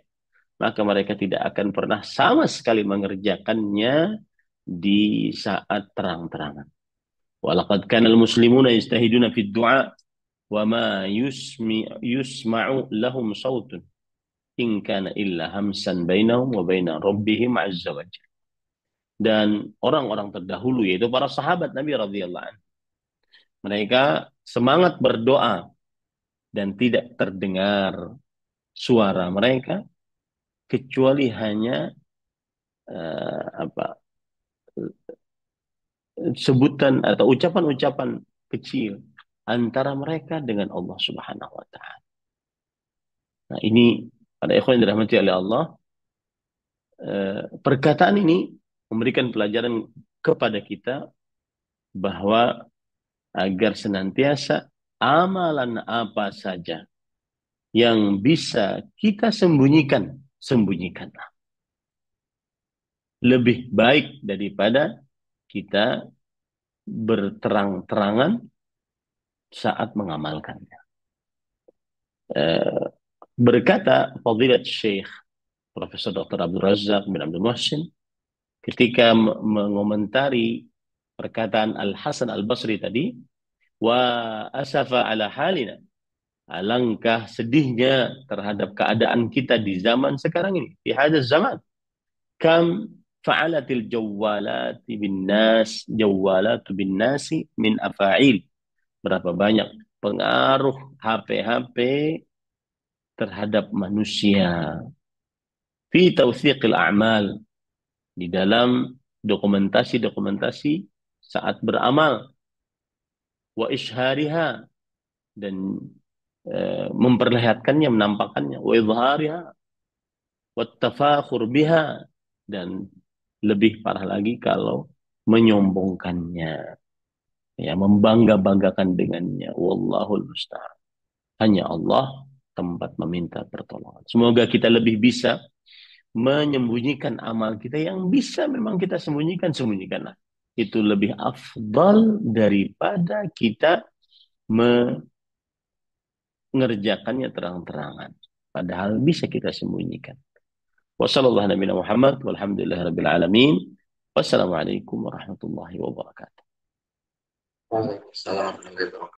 maka mereka tidak akan pernah sama sekali mengerjakannya di saat terang-terangan. Walaqad kana al-muslimuna yastahiduna fid du'a wa ma yusma'u lahum sautun in kana illa hamsan bainahum wa baina rabbihim azza wa jalla. Dan orang-orang terdahulu yaitu para sahabat Nabi radhiyallahu anhu, mereka semangat berdoa dan tidak terdengar suara mereka kecuali hanya sebutan atau ucapan-ucapan kecil antara mereka dengan Allah Subhanahu wa taala. Nah, ini Pada ikhwan yang dirahmati oleh Allah, perkataan ini memberikan pelajaran kepada kita bahwa agar senantiasa amalan apa saja yang bisa kita sembunyikan, sembunyikanlah. Lebih baik daripada kita berterang-terangan saat mengamalkannya. Berkata Fadilat Syekh Profesor Dr. Abdul Razak bin Abdul Muhsin ketika mengomentari perkataan Al-Hasan Al-Basri tadi, wa asafa ala halina, alangkah sedihnya terhadap keadaan kita di zaman sekarang ini, di hadal zaman. Kam fa'alatil jawwalati bin nas, jawwalatu bin nasi min afa'il. Berapa banyak pengaruh HP-HP terhadap manusia fi tawthiqil a'mal, di dalam dokumentasi-dokumentasi saat beramal, wa ishariha, dan memperlihatkannya, menampakkannya, wa idhariha, wa tafakhur biha, dan lebih parah lagi kalau menyombongkannya, ya, membangga-banggakan dengannya. Wallahul musta'an. Hanya Allah tempat meminta pertolongan. Semoga kita lebih bisa menyembunyikan amal kita yang bisa memang kita sembunyikan, sembunyikanlah. Itu lebih afdal daripada kita mengerjakannya terang-terangan. Padahal bisa kita sembunyikan. Wassalamualaikum warahmatullahi wabarakatuh. Waalaikumsalam warahmatullahi wabarakatuh.